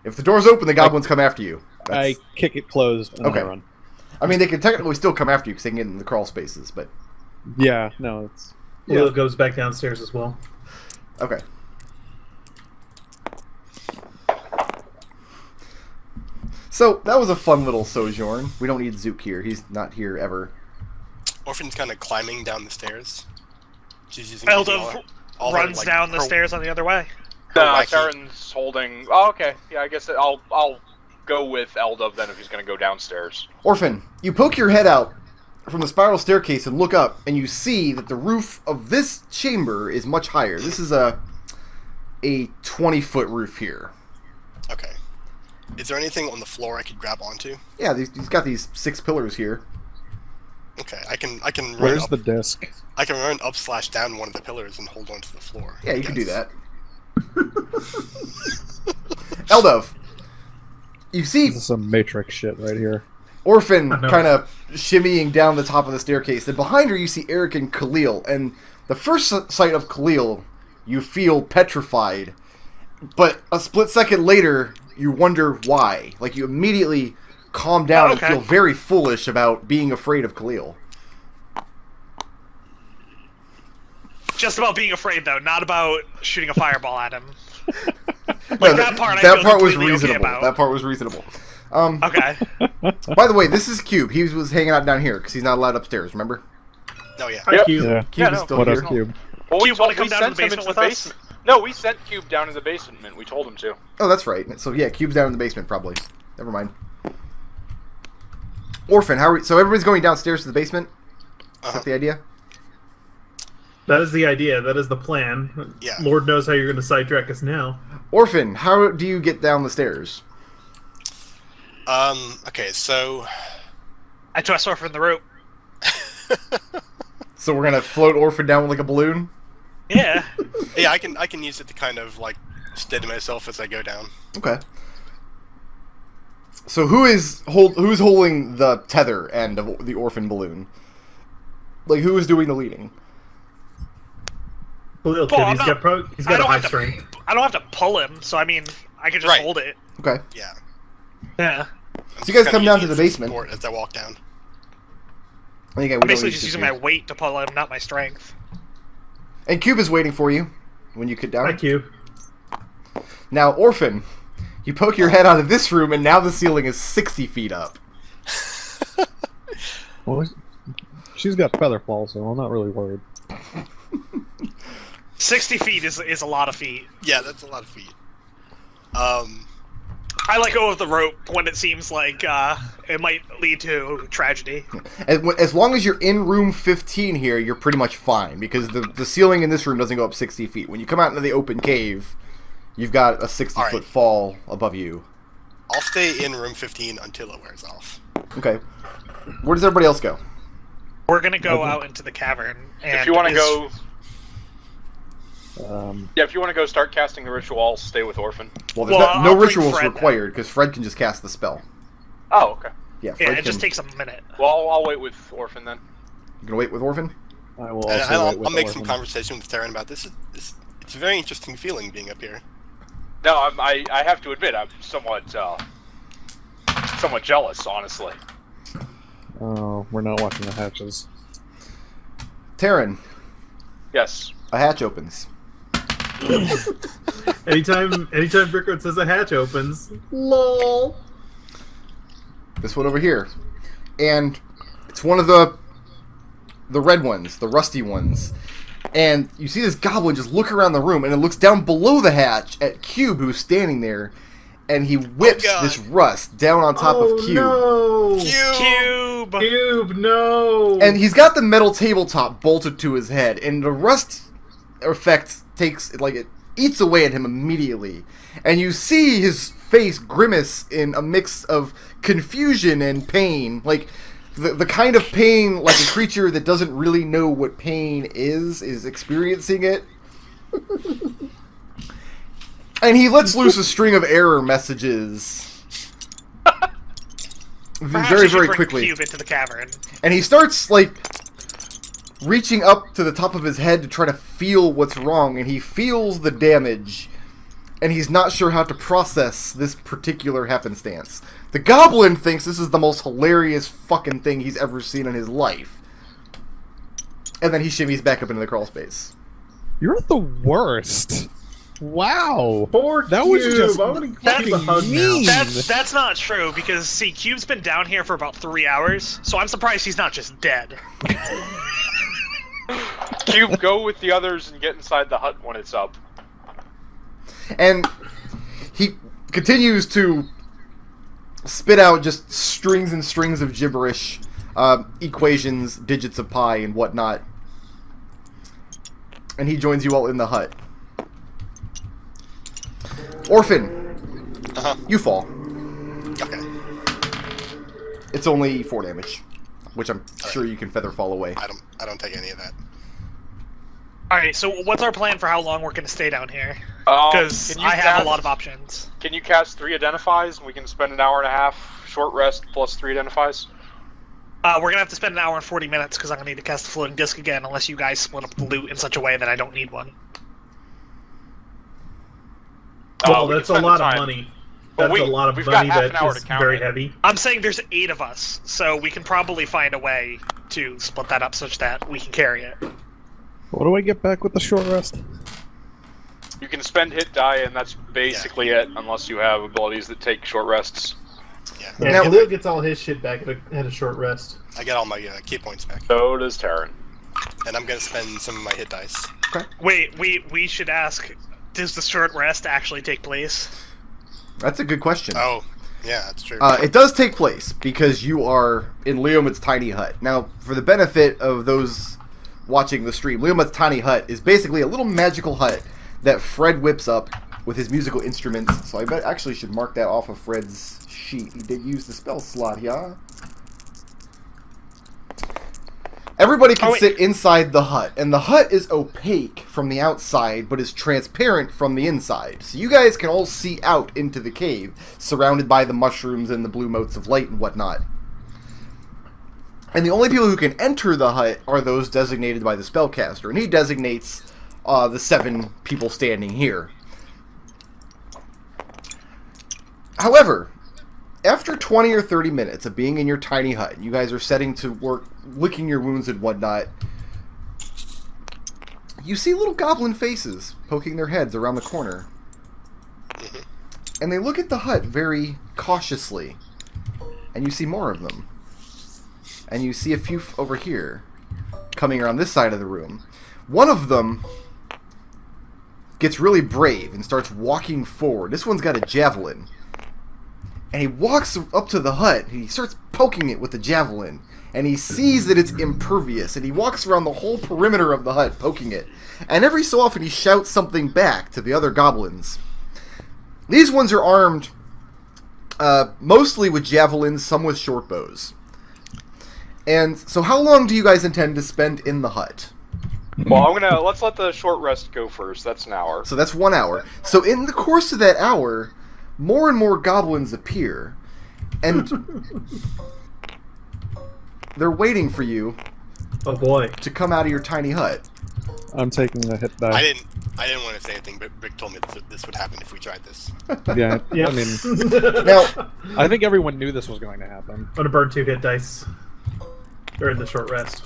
If the door's open, the goblins come after you. I kick it closed and Okay. I run. I mean, they can technically still come after you because they can get in the crawl spaces, but... Yeah, no, it's... Will goes back downstairs as well. Okay. So, that was a fun little sojourn. We don't need Zook here. He's not here ever. Orphan's kind of climbing down the stairs. She's using Eldove all her, runs like, down the her- stairs on the other way. her No, wacky- Tarin's holding. Oh, okay. Yeah, I guess I'll go with Eldove then if he's going to go downstairs. Orphan, you poke your head out from the spiral staircase and look up, and you see that the roof of this chamber is much higher. This is a 20-foot roof here. Okay. Is there anything on the floor I could grab onto? Yeah, he's got these 6 pillars here. Okay, I can run Where's up. the disc? I can run up/down one of the pillars and hold onto the floor. Yeah, you I can do guess. that. Eldove, you see This is some Matrix shit right here. Orphan I know. kind of shimmying down the top of the staircase, and behind her you see Arik and Khalil, and the first sight of Khalil, you feel petrified, but a split second later, you wonder why. Like, you immediately calm down Okay. and feel very foolish about being afraid of Khalil. Just about being afraid, though, not about shooting a fireball at him. No, that part I that feel part was completely okay reasonable. about. That part was reasonable. Okay. By the way, this is Cube. He was hanging out down here because he's not allowed upstairs, remember? Oh yeah. Hi, Yep. Q. Yeah. Cube Yeah, is no. still What here. up, Cube? Well, Do you wanna come down to the sent him basement into with us? No, we sent Cube down to the basement. We told him to. Oh, that's right. So yeah, Cube's down in the basement, probably. Never mind. Orphan, so everybody's going downstairs to the basement? Is that the idea? That is the idea. That is the plan. Yeah. Lord knows how you're going to sidetrack us now. Orphan, how do you get down the stairs? Okay, so I twist Orphan the rope. So we're gonna float Orphan down like a balloon? Yeah. Yeah, I can use it to kind of like steady myself as I go down. Okay. So who's holding the tether end of the Orphan balloon? Like, who is doing the leading? Khalil, Well, he's got a high strength. I don't have to pull him, so I mean, I can just Right. hold it. Okay. Yeah. Yeah. So you guys come down to the basement. As I walk down. I think I'm basically just using my weight to pull him, not my strength. And Cube is waiting for you when you get down. Hi, Cube. Now, Orphan, you poke your head out of this room, and now the ceiling is 60 feet up. Well, she's got feather fall, so I'm not really worried. 60 feet is a lot of feet. Yeah, that's a lot of feet. I let go of the rope when it seems like it might lead to tragedy. As long as you're in room 15 here, you're pretty much fine, because the ceiling in this room doesn't go up 60 feet. When you come out into the open cave, you've got a 60-foot fall above you. I'll stay in room 15 until it wears off. Okay. Where does everybody else go? We're gonna go out into the cavern. And If you want to go, if you want to go start casting the ritual, I'll stay with Orphan. Well, there's Well, no I'll bring rituals Fred required, because Fred can just cast the spell. Oh, okay. Yeah, Yeah, Fred it just can... takes a minute. Well, I'll wait with Orphan then. You gonna wait with Orphan? I will And also I'll wait with make Orphan. some conversation with Tarin about this. It's a very interesting feeling being up here. No, I have to admit, I'm somewhat jealous, honestly. Oh, we're not watching the hatches. Tarin, Yes. a hatch opens. Anytime Brickroad says a hatch opens, lol. This one over here. And it's one of the red ones, the rusty ones. And you see this goblin just look around the room, and it looks down below the hatch at Cube, who's standing there, and he whips this rust down on top of Cube. No. Cube! No! And he's got the metal tabletop bolted to his head, and the rust effect it eats away at him immediately. And you see his face grimace in a mix of confusion and pain. Like, the kind of pain, like a creature that doesn't really know what pain is experiencing it. And he lets loose a string of error messages. Perhaps Very, you should very bring quickly. Cube into the cavern. And he starts, like, reaching up to the top of his head to try to feel what's wrong, and he feels the damage, and he's not sure how to process this particular happenstance. The goblin thinks this is the most hilarious fucking thing he's ever seen in his life. And then he shimmies back up into the crawl space. You're the worst. Wow. Poor That was Cube. just I want to give him a hug mean. now. That's not true, because, see, Cube's been down here for about 3 hours, so I'm surprised he's not just dead. Cube, go with the others and get inside the hut when it's up. And he continues to spit out just strings and strings of gibberish, equations, digits of pi, and whatnot. And he joins you all in the hut. Orphan, you fall. Okay. It's only 4 damage, which I'm sure you can feather fall away. I don't take any of that. Alright, so what's our plan for how long we're gonna stay down here? Can Because you I have cast- a lot of options. Can you cast 3 Identifies, and we can spend an hour and a half short rest plus 3 Identifies? We're gonna have to spend an hour and 40 minutes because I'm gonna need to cast the floating disc again unless you guys split up the loot in such a way that I don't need one. Well, we can that's a spend the lot of time. money. Well, That's a lot of we've got money half an that hour is to count very it. heavy. I'm saying there's 8 of us, so we can probably find a way to split that up such that we can carry it. What do I get back with the short rest? You can spend hit die, and that's basically it, unless you have abilities that take short rests. Yeah. Yeah, Now- Khalil gets all his shit back at a short rest. I get all my key points back. So does Tarin. And I'm going to spend some of my hit dice. Wait, we should ask, does the short rest actually take place? That's a good question. Oh, yeah, that's true. It does take place because you are in Leomit's tiny hut. Now, for the benefit of those watching the stream, Leomit's tiny hut is basically a little magical hut that Fred whips up with his musical instruments. So I bet actually should mark that off of Fred's sheet. He did use the spell slot, yeah? Everybody can sit inside the hut, and the hut is opaque from the outside, but is transparent from the inside. So you guys can all see out into the cave, surrounded by the mushrooms and the blue motes of light and whatnot. And the only people who can enter the hut are those designated by the spellcaster, and he designates the 7 people standing here. However, after 20 or 30 minutes of being in your tiny hut, you guys are setting to work, licking your wounds and whatnot, you see little goblin faces poking their heads around the corner. And they look at the hut very cautiously. And you see more of them. And you see a few over here, coming around this side of the room. One of them gets really brave and starts walking forward. This one's got a javelin. And he walks up to the hut, and he starts poking it with the javelin. And he sees that it's impervious, and he walks around the whole perimeter of the hut, poking it. And every so often he shouts something back to the other goblins. These ones are armed mostly with javelins, some with short bows. And so how long do you guys intend to spend in the hut? Well, let's let the short rest go first. That's an hour. So that's 1 hour. So in the course of that hour, more and more goblins appear, and they're waiting for you. Oh boy! To come out of your tiny hut. I'm taking the hit die. I didn't want to say anything, but Rick told me this would happen if we tried this. Yeah, Yep. I mean, now I think everyone knew this was going to happen. I'm gonna burn 2 hit dice during the short rest.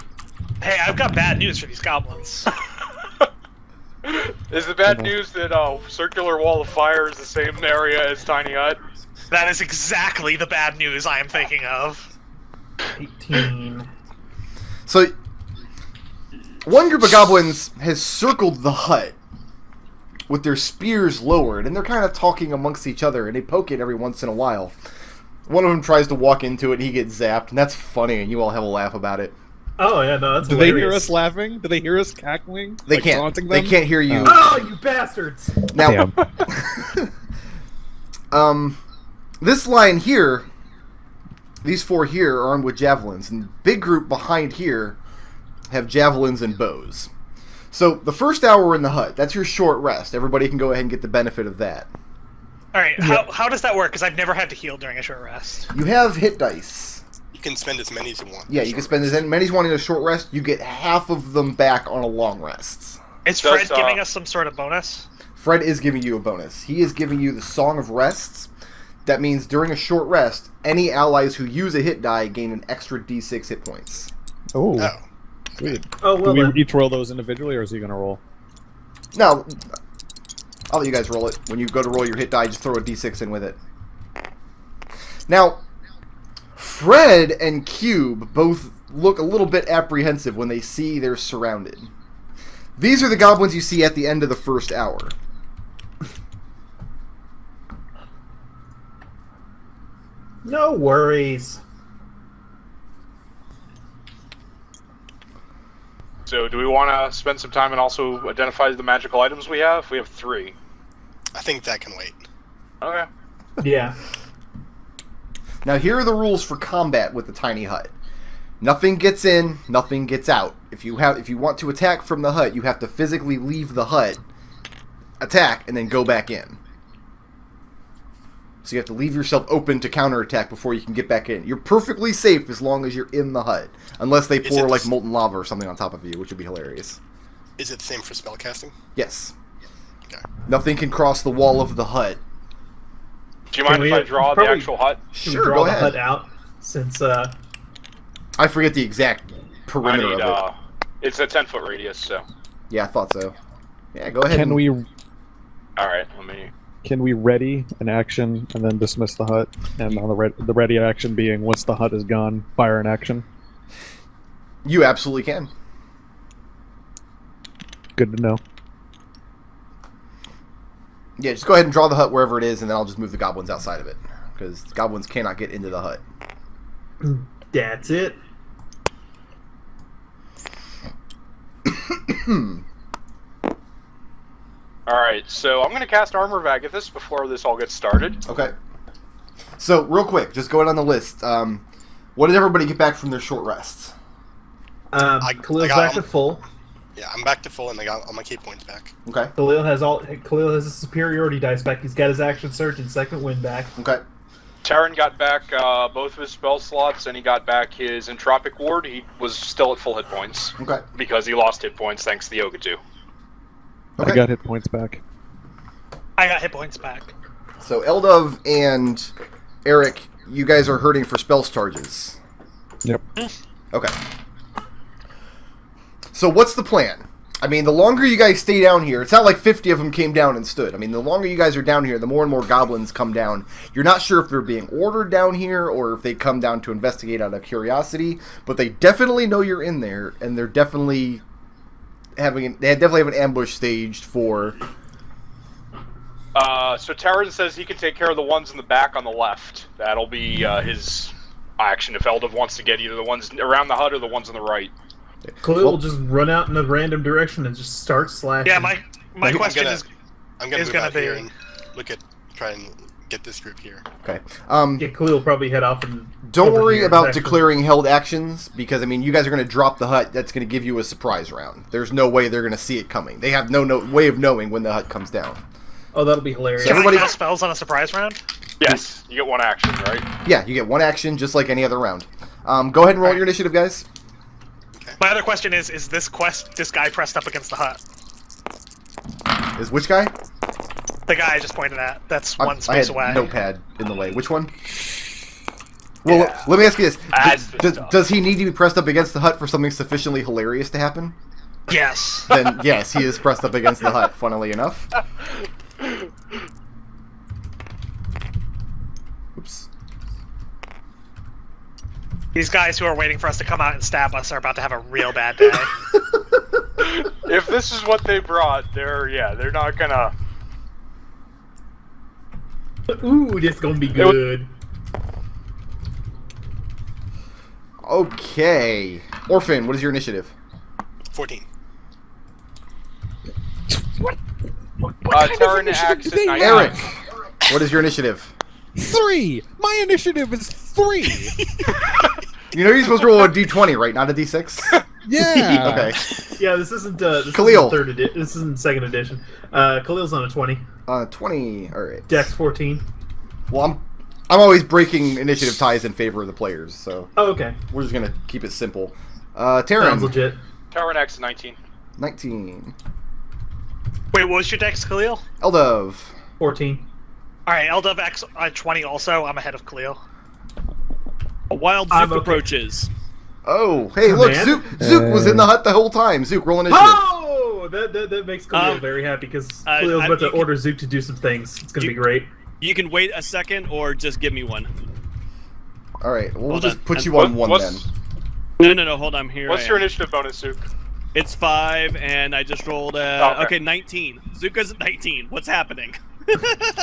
Hey, I've got bad news for these goblins. Is the bad news that circular wall of fire is the same area as tiny hut? That is exactly the bad news I am thinking of. 18. So, one group of goblins has circled the hut with their spears lowered, and they're kind of talking amongst each other, and they poke it every once in a while. One of them tries to walk into it, and he gets zapped, and that's funny, and you all have a laugh about it. Oh yeah, no, that's Do hilarious. they hear us laughing? Do they hear us cackling? They like, can't. taunting They them? can't hear you. Oh, you bastards! Now, this line here, these 4 here are armed with javelins, and the big group behind here have javelins and bows. So, the first hour in the hut, that's your short rest. Everybody can go ahead and get the benefit of that. Alright, how does that work? Because I've never had to heal during a short rest. You have hit dice. You can spend as many as you want. Yeah, you can spend as many as you want in a short rest. You get half of them back on a long rest. Is Fred giving us some sort of bonus? Fred is giving you a bonus. He is giving you the Song of Rests. That means during a short rest, any allies who use a hit die gain an extra d6 hit points. Oh, Oh. sweet. Oh well. Do Then. we each roll those individually, or is he going to roll? No, I'll let you guys roll it. When you go to roll your hit die, just throw a d6 in with it. Now, Fred and Cube both look a little bit apprehensive when they see they're surrounded. These are the goblins you see at the end of the first hour. No worries. So, do we want to spend some time and also identify the magical items we have? We have 3. I think that can wait. Okay. Yeah. Now here are the rules for combat with the tiny hut. Nothing gets in, nothing gets out. If you want to attack from the hut, you have to physically leave the hut, attack, and then go back in. So you have to leave yourself open to counterattack before you can get back in. You're perfectly safe as long as you're in the hut. Unless they pour like molten lava or something on top of you, which would be hilarious. Is it the same for spellcasting? Yes. Okay. Nothing can cross the wall of the hut. Do you mind if I draw the actual hut? Should Sure, we draw go the ahead. hut out since I forget the exact perimeter of it. It's a 10-foot radius, so. Yeah, I thought so. Yeah, go ahead. Can we Alright, let me. Can we ready an action and then dismiss the hut? And on the ready action being once the hut is gone, fire an action. You absolutely can. Good to know. Yeah, just go ahead and draw the hut wherever it is, and then I'll just move the goblins outside of it. Because goblins cannot get into the hut. that's it. Alright, so I'm going to cast Armor of Agathis before this all gets started. Okay. So, real quick, just going on the list. What did everybody get back from their short rests? Khalil's back to full. Yeah, I'm back to full, and I got all my key points back. Okay. Khalil has a superiority dice back. He's got his action surge and second wind back. Okay. Tarin got back both of his spell slots, and he got back his entropic ward. He was still at full hit points. Okay. Because he lost hit points thanks to the Ogatu. Okay. I got hit points back. I got hit points back. So Eldove and Arik, you guys are hurting for spell charges. Yep. Okay. So what's the plan? I mean, the longer you guys stay down here, it's not like 50 of them came down and stood. I mean, the longer you guys are down here, the more and more goblins come down. You're not sure if they're being ordered down here or if they come down to investigate out of curiosity, but they definitely know you're in there, and they're definitely have an ambush staged for. So Tarin says he can take care of the ones in the back on the left. That'll be his action if Eldove wants to get either the ones around the hut or the ones on the right. Khalil will just run out in a random direction and just start slashing. Yeah, my question is I'm gonna move out be here and try and get this group here. Okay. Yeah, Khalil will probably head off and. Don't worry about declaring held actions, because, I mean, you guys are going to drop the hut. That's going to give you a surprise round. There's no way they're going to see it coming. They have no way of knowing when the hut comes down. Oh, that'll be hilarious. So Can everybody I cast spells on a surprise round? Yes, you get one action, right? Yeah, you get one action just like any other round. Go ahead and roll your initiative, guys. My other question is this guy pressed up against the hut? Is which guy? The guy I just pointed at. That's one I space had away. notepad in the way. Which one? Well, let me ask you this. Does he need to be pressed up against the hut for something sufficiently hilarious to happen? Yes. Then, yes, he is pressed up against the hut, funnily enough. Oops. These guys who are waiting for us to come out and stab us are about to have a real bad day. If this is what they brought, they're not gonna. Ooh, this gonna be good. Okay. Orphan, what is your initiative? 14. Tarin acts at 19. Arik, what is your initiative? 3! My initiative is 3! You know you're supposed to roll a d20, right? Not a d6? Yeah! Okay. Yeah, this isn't Khalil. This isn't second edition. Khalil's on a 20. 20, alright. Dex 14. Well, I'm always breaking initiative ties in favor of the players, so Oh, okay. we're just gonna keep it simple. Sounds Tarin, legit. Tarin acts at 19. 19. Wait, what was your dex, Khalil? Eldove, 14. Alright, Eldove X 20 also. I'm ahead of Khalil. A wild I'm Zook okay. approaches. Oh, hey, look, Man. Zook was in the hut the whole time. Zook, roll initiative. Oh! That makes Khalil very happy, because Khalil's about to order Zook to do some things. It's going to be great. You can wait a second or just give me one. Alright, we'll Hold just on. put you on one then. No, hold on. Here What's I your am. initiative bonus, Zook? It's 5, and I just rolled, Okay. 19. Zook's at 19. What's happening?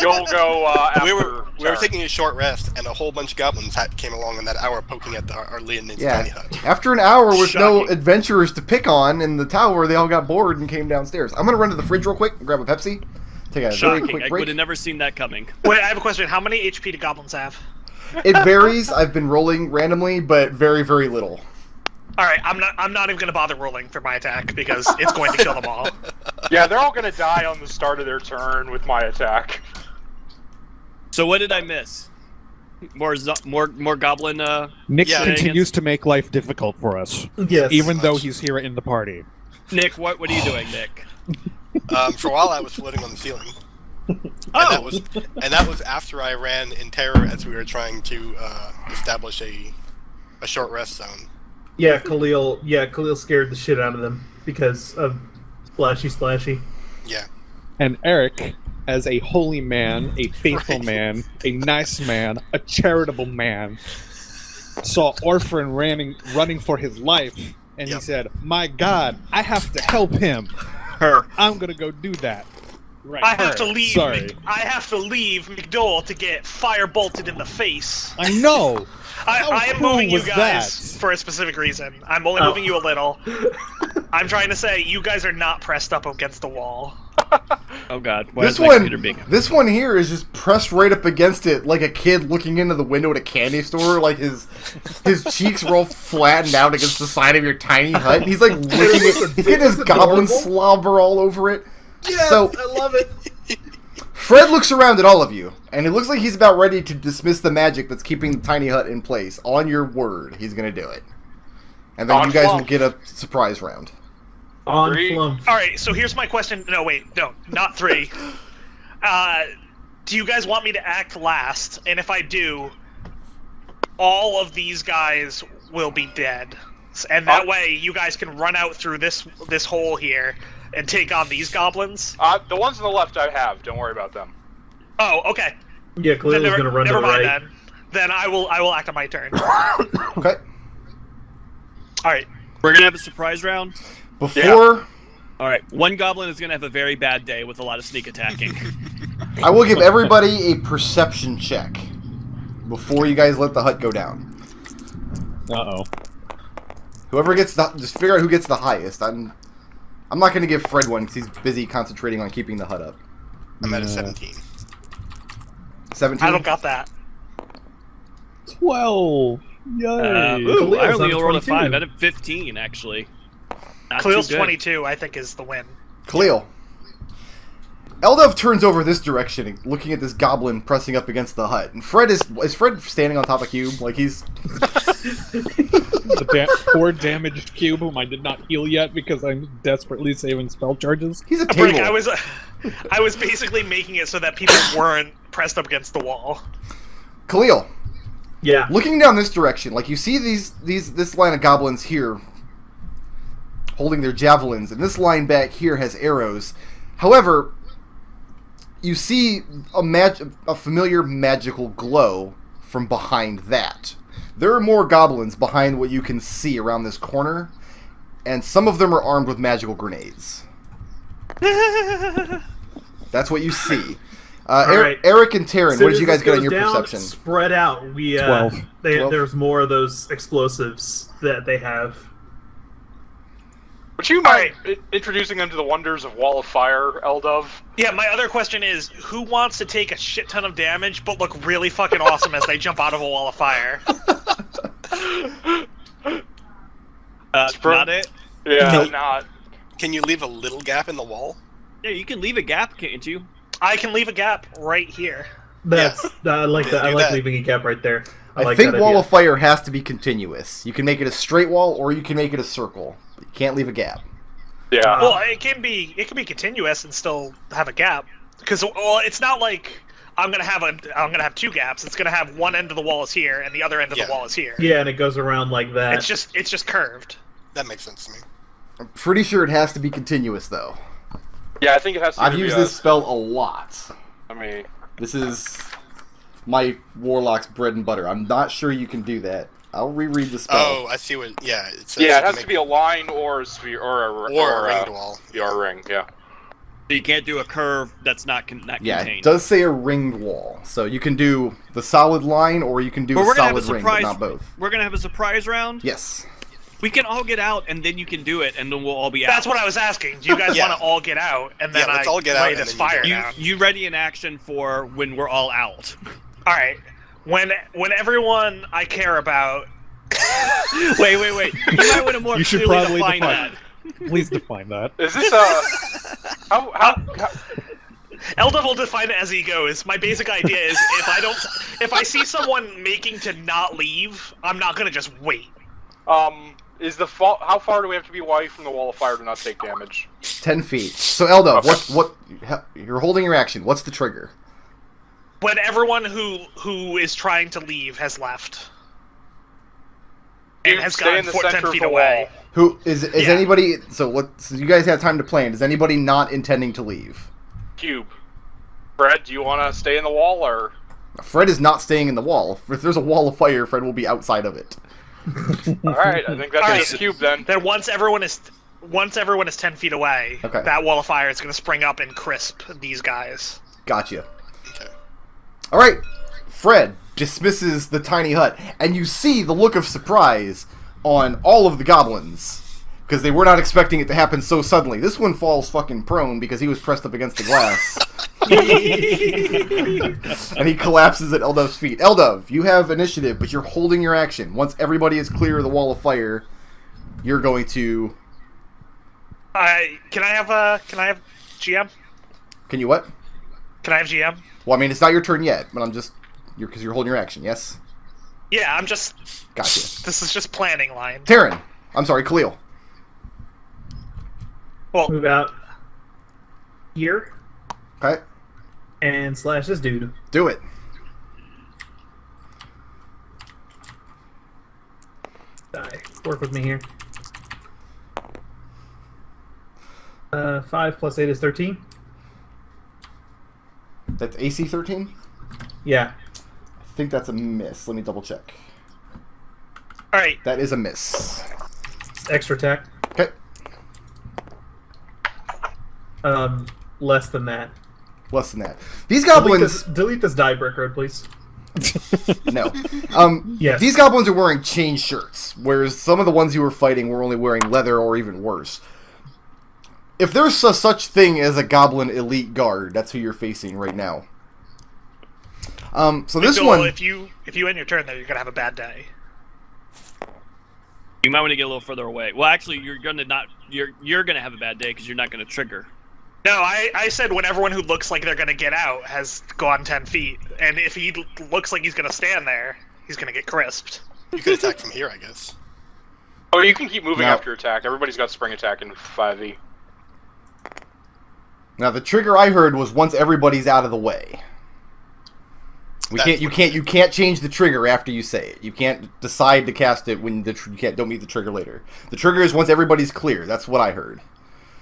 You'll go after. We were Tarin. taking a short rest, and a whole bunch of goblins came along in that hour poking at our Leonid's Yeah. tiny hut. After an hour with no Shocking. adventurers to pick on in the tower, they all got bored and came downstairs. I'm gonna run to the fridge real quick and grab a Pepsi. Take a very Shocking. quick I break. would have never seen that coming. Wait, I have a question. How many HP do goblins have? It varies. I've been rolling randomly, but very, very little. Alright, I'm not even gonna bother rolling for my attack because it's going to kill them all. Yeah, they're all gonna die on the start of their turn with my attack. So what did I miss? More goblin. Nick Yeah. continues to make life difficult for us, Yes. even though he's here in the party. Nick, what are you doing, Nick? For a while, I was floating on the ceiling. Oh, And that was after I ran in terror as we were trying to establish a short rest zone. Yeah, Khalil scared the shit out of them because of Splashy. Yeah. And Arik, as a holy man, a faithful man, a nice man, a charitable man, saw Orphan running for his life, and he Yep. said, "My God, I have to help him. her. I'm gonna go do that." Right. I have to leave. Sorry. I have to leave McDohl to get fire bolted in the face. I know. I am cool moving you was guys that? for a specific reason. I'm only moving you a little. I'm trying to say you guys are not pressed up against the wall. Oh god. Why This is my one, computer being... this one here is just pressed right up against it, like a kid looking into the window at a candy store. Like his cheeks roll flattened out against the side of your tiny hut, and he's like licking it. He's getting his goblin slobber all over it. Yes, So- I love it. Fred looks around at all of you, and it looks like he's about ready to dismiss the magic that's keeping the tiny hut in place. On your word, he's gonna do it, and then On you guys Flumph. will get a surprise round. On Three. Flumph. All right, so here's my question. No, wait, no, not 3. Do you guys want me to act last? And if I do, all of these guys will be dead, and that way you guys can run out through this hole here and take on these goblins. The ones on the left I have. Don't worry about them. Oh, okay. Yeah, Khalil's Then gonna run to never the mind right. then. Then I will act on my turn. Okay. All right. We're gonna have a surprise round. Before All right. One goblin is gonna have a very bad day with a lot of sneak attacking. I will give everybody a perception check before you guys let the hut go down. Uh-oh. Whoever gets just figure out who gets the highest. I'm not going to give Fred one because he's busy concentrating on keeping the hut up. I'm at a 17. 17. I don't got that. 12. Yay. Ooh, I Khalil's only on rolled a 22. 5 out of 15, actually. Not Khalil's too good. 22, I think, is the win. Khalil. Eldove turns over this direction, looking at this goblin pressing up against the hut. And Fred is Fred standing on top of Cube? Like he's... The poor damaged cube whom I did not heal yet because I'm desperately saving spell charges. He's a Brick, table. I was basically making it so that people weren't pressed up against the wall. Khalil. Yeah. Looking down this direction, like you see this line of goblins here holding their javelins, and this line back here has arrows. However, you see a familiar magical glow from behind that. There are more goblins behind what you can see around this corner, and some of them are armed with magical grenades. That's what you see. right. Arik and Tarin, Soon what did as you guys this get on goes your down, perception? Spread out. We 12. 12. There's more of those explosives that they have. Would you mind introducing them to the wonders of Wall of Fire, Eldove? Yeah, my other question is, who wants to take a shit ton of damage but look really fucking awesome as they jump out of a wall of fire? Not it? Yeah, No. not. Can you leave a little gap in the wall? Yeah, you can leave a gap, can't you? I can leave a gap right here. That's I like Yeah, that. I do like that. leaving a gap right there. I like think that Wall idea. of Fire has to be continuous. You can make it a straight wall, or you can make it a circle. You can't leave a gap. Yeah. Well, it can be continuous and still have a gap because it's not like I'm gonna have 2 gaps. It's gonna have one end of the wall is here and the other end of Yeah. the wall is here. Yeah, and it goes around like that. It's just curved. That makes sense to me. I'm pretty sure it has to be continuous, though. Yeah, I think it has to I've be used a- this spell a lot. I mean, This is my Warlock's bread and butter. I'm not sure you can do that. I'll reread the spell. Oh, I see what. Yeah, it says yeah, you it can has make- to be a line or a sphere or a ringed wall. Yeah, or a ring. Yeah. So you can't do a curve that's not Yeah, contained. it does say a ringed wall. So you can do the solid line, or you can do But a we're gonna have solid a ring, but surprise. not both. We're gonna have a surprise round. Yes. We can all get out, and then you can do it, and then we'll all be out. That's what I was asking. Do you guys Yeah. want to all get out and then Yeah, let's all get out lay and this then you fire do it. down? You ready in action for when we're all out? All right. When everyone I care about. wait. You might want to more You should clearly probably define define that. Please define that. Is this how Eldove will define it as he goes. My basic idea is if I see someone making to not leave, I'm not gonna just wait. is the how far do we have to be away from the Wall of Fire to not take damage? 10 feet. So, Eldove, Okay. what you're holding your action. What's the trigger? When everyone who is trying to leave has left and You has stay gotten in the 10 center of feet the away. wall. Who is Yeah. anybody? So you guys have time to plan. Is anybody not intending to leave? Cube. Fred, do you want to stay in the wall or? Fred is not staying in the wall. If there's a wall of fire, Fred will be outside of it. All right, I think that's All right. just Cube then. Then once everyone is once everyone is 10 feet away, Okay. that wall of fire is going to spring up and crisp these guys. Gotcha. Okay. All right, Fred dismisses the tiny hut, and you see the look of surprise on all of the goblins because they were not expecting it to happen so suddenly. This one falls fucking prone because he was pressed up against the glass. And he collapses at Eldove's feet. Eldove, you have initiative, but you're holding your action. Once everybody is clear of the wall of fire, you're going to... Can I have GM? Can you what? Can I have GM? Well, I mean, it's not your turn yet, but I'm just... Because you're holding your action, yes? Yeah, I'm just... Gotcha. This is just planning line. Tarin. I'm sorry, Khalil. Well, Move out here Okay, and slash this dude. do it. Die. Work with me here. 5 plus 8 is 13. That's AC 13? Yeah. I think that's a miss. Let me double check. all right. That is a miss. Extra attack. Okay. Less than that. Less than that. These goblins... Delete this die brick road, please. No. Yes. These goblins are wearing chain shirts, whereas some of the ones you were fighting were only wearing leather or even worse. If there's a such thing as a goblin elite guard, that's who you're facing right now. So this McDohl, one... if you end your turn there, you're gonna have a bad day. You might want to get a little further away. Well, actually, you're gonna have a bad day because you're not gonna trigger. No, I said when everyone who looks like they're gonna get out has gone 10 feet, and if he looks like he's gonna stand there, he's gonna get crisped. You could attack from here, I guess. Oh, you can keep moving No. after attack. Everybody's got spring attack in 5e. Now the trigger I heard was once everybody's out of the way. You can't change the trigger after you say it. You can't decide to cast it when don't meet the trigger later. The trigger is once everybody's clear. That's what I heard.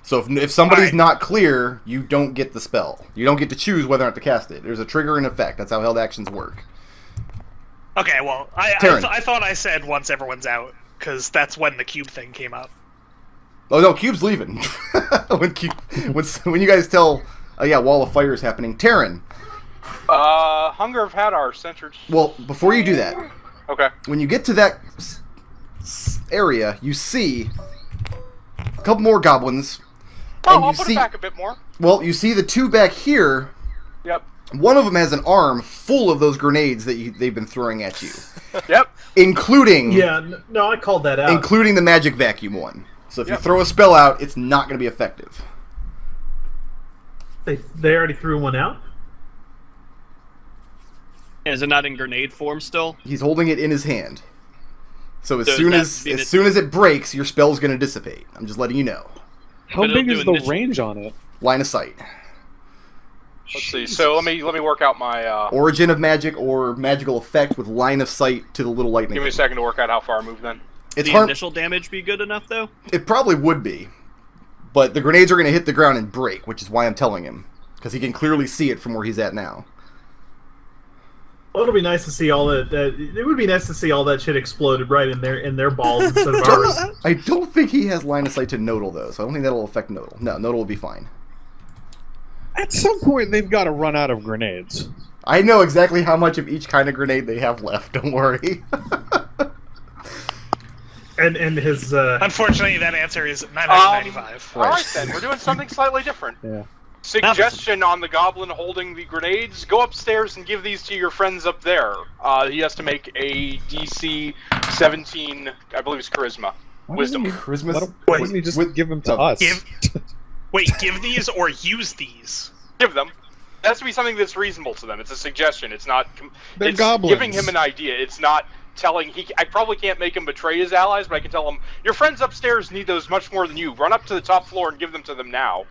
So if somebody's Alright. not clear, you don't get the spell. You don't get to choose whether or not to cast it. There's a trigger in effect. That's how held actions work. Okay, well, I thought I said once everyone's out, because that's when the cube thing came up. Oh no, Cube's leaving. when you guys tell, oh yeah, Wall of Fire is happening. Tarin. Hunger of Hadar centered. Well, before you do that, Okay. when you get to that area, you see a couple more goblins. Oh, and I'll you put see, it back a bit more. well, you see the two back here. Yep. One of them has an arm full of those grenades that they've been throwing at you, Yep. including No, I called that out. including the magic vacuum one. So if Yep. you throw a spell out, it's not going to be effective. They already threw one out? Is it not in grenade form still? He's holding it in his hand. So as Does soon that as mean soon as it breaks, your spell's going to dissipate. I'm just letting you know. How But it'll big do is the initial- range on it? Line of sight. Let's see. So let me work out my. Origin of magic or magical effect with line of sight to the little lightning. Give me a second to work out how far I move. Then. It's the hard. initial damage be good enough though? It probably would be, but the grenades are going to hit the ground and break, which is why I'm telling him, because he can clearly see it from where he's at now. Well, it'll be nice to see all that. It would be nice to see all that shit exploded right in their balls instead of ours. I don't think he has line of sight to Nodal though, so I don't think that'll affect Nodal. No, Nodal will be fine. At some point, they've got to run out of grenades. I know exactly how much of each kind of grenade they have left. Don't worry. And his Unfortunately, that answer is 995. All right then. We're doing something slightly different. Yeah. Suggestion on the goblin holding the grenades: go upstairs and give these to your friends up there. He has to make a DC 17, I believe it's Charisma. Wisdom. Christmas. Why don't you just give them to us? Wait, give these or use these? Give them. It has to be something that's reasonable to them. It's a suggestion. It's not. They're it's goblins. giving him an idea. It's not telling. I probably can't make him betray his allies, but I can tell him your friends upstairs need those much more than you. Run up to the top floor and give them to them now.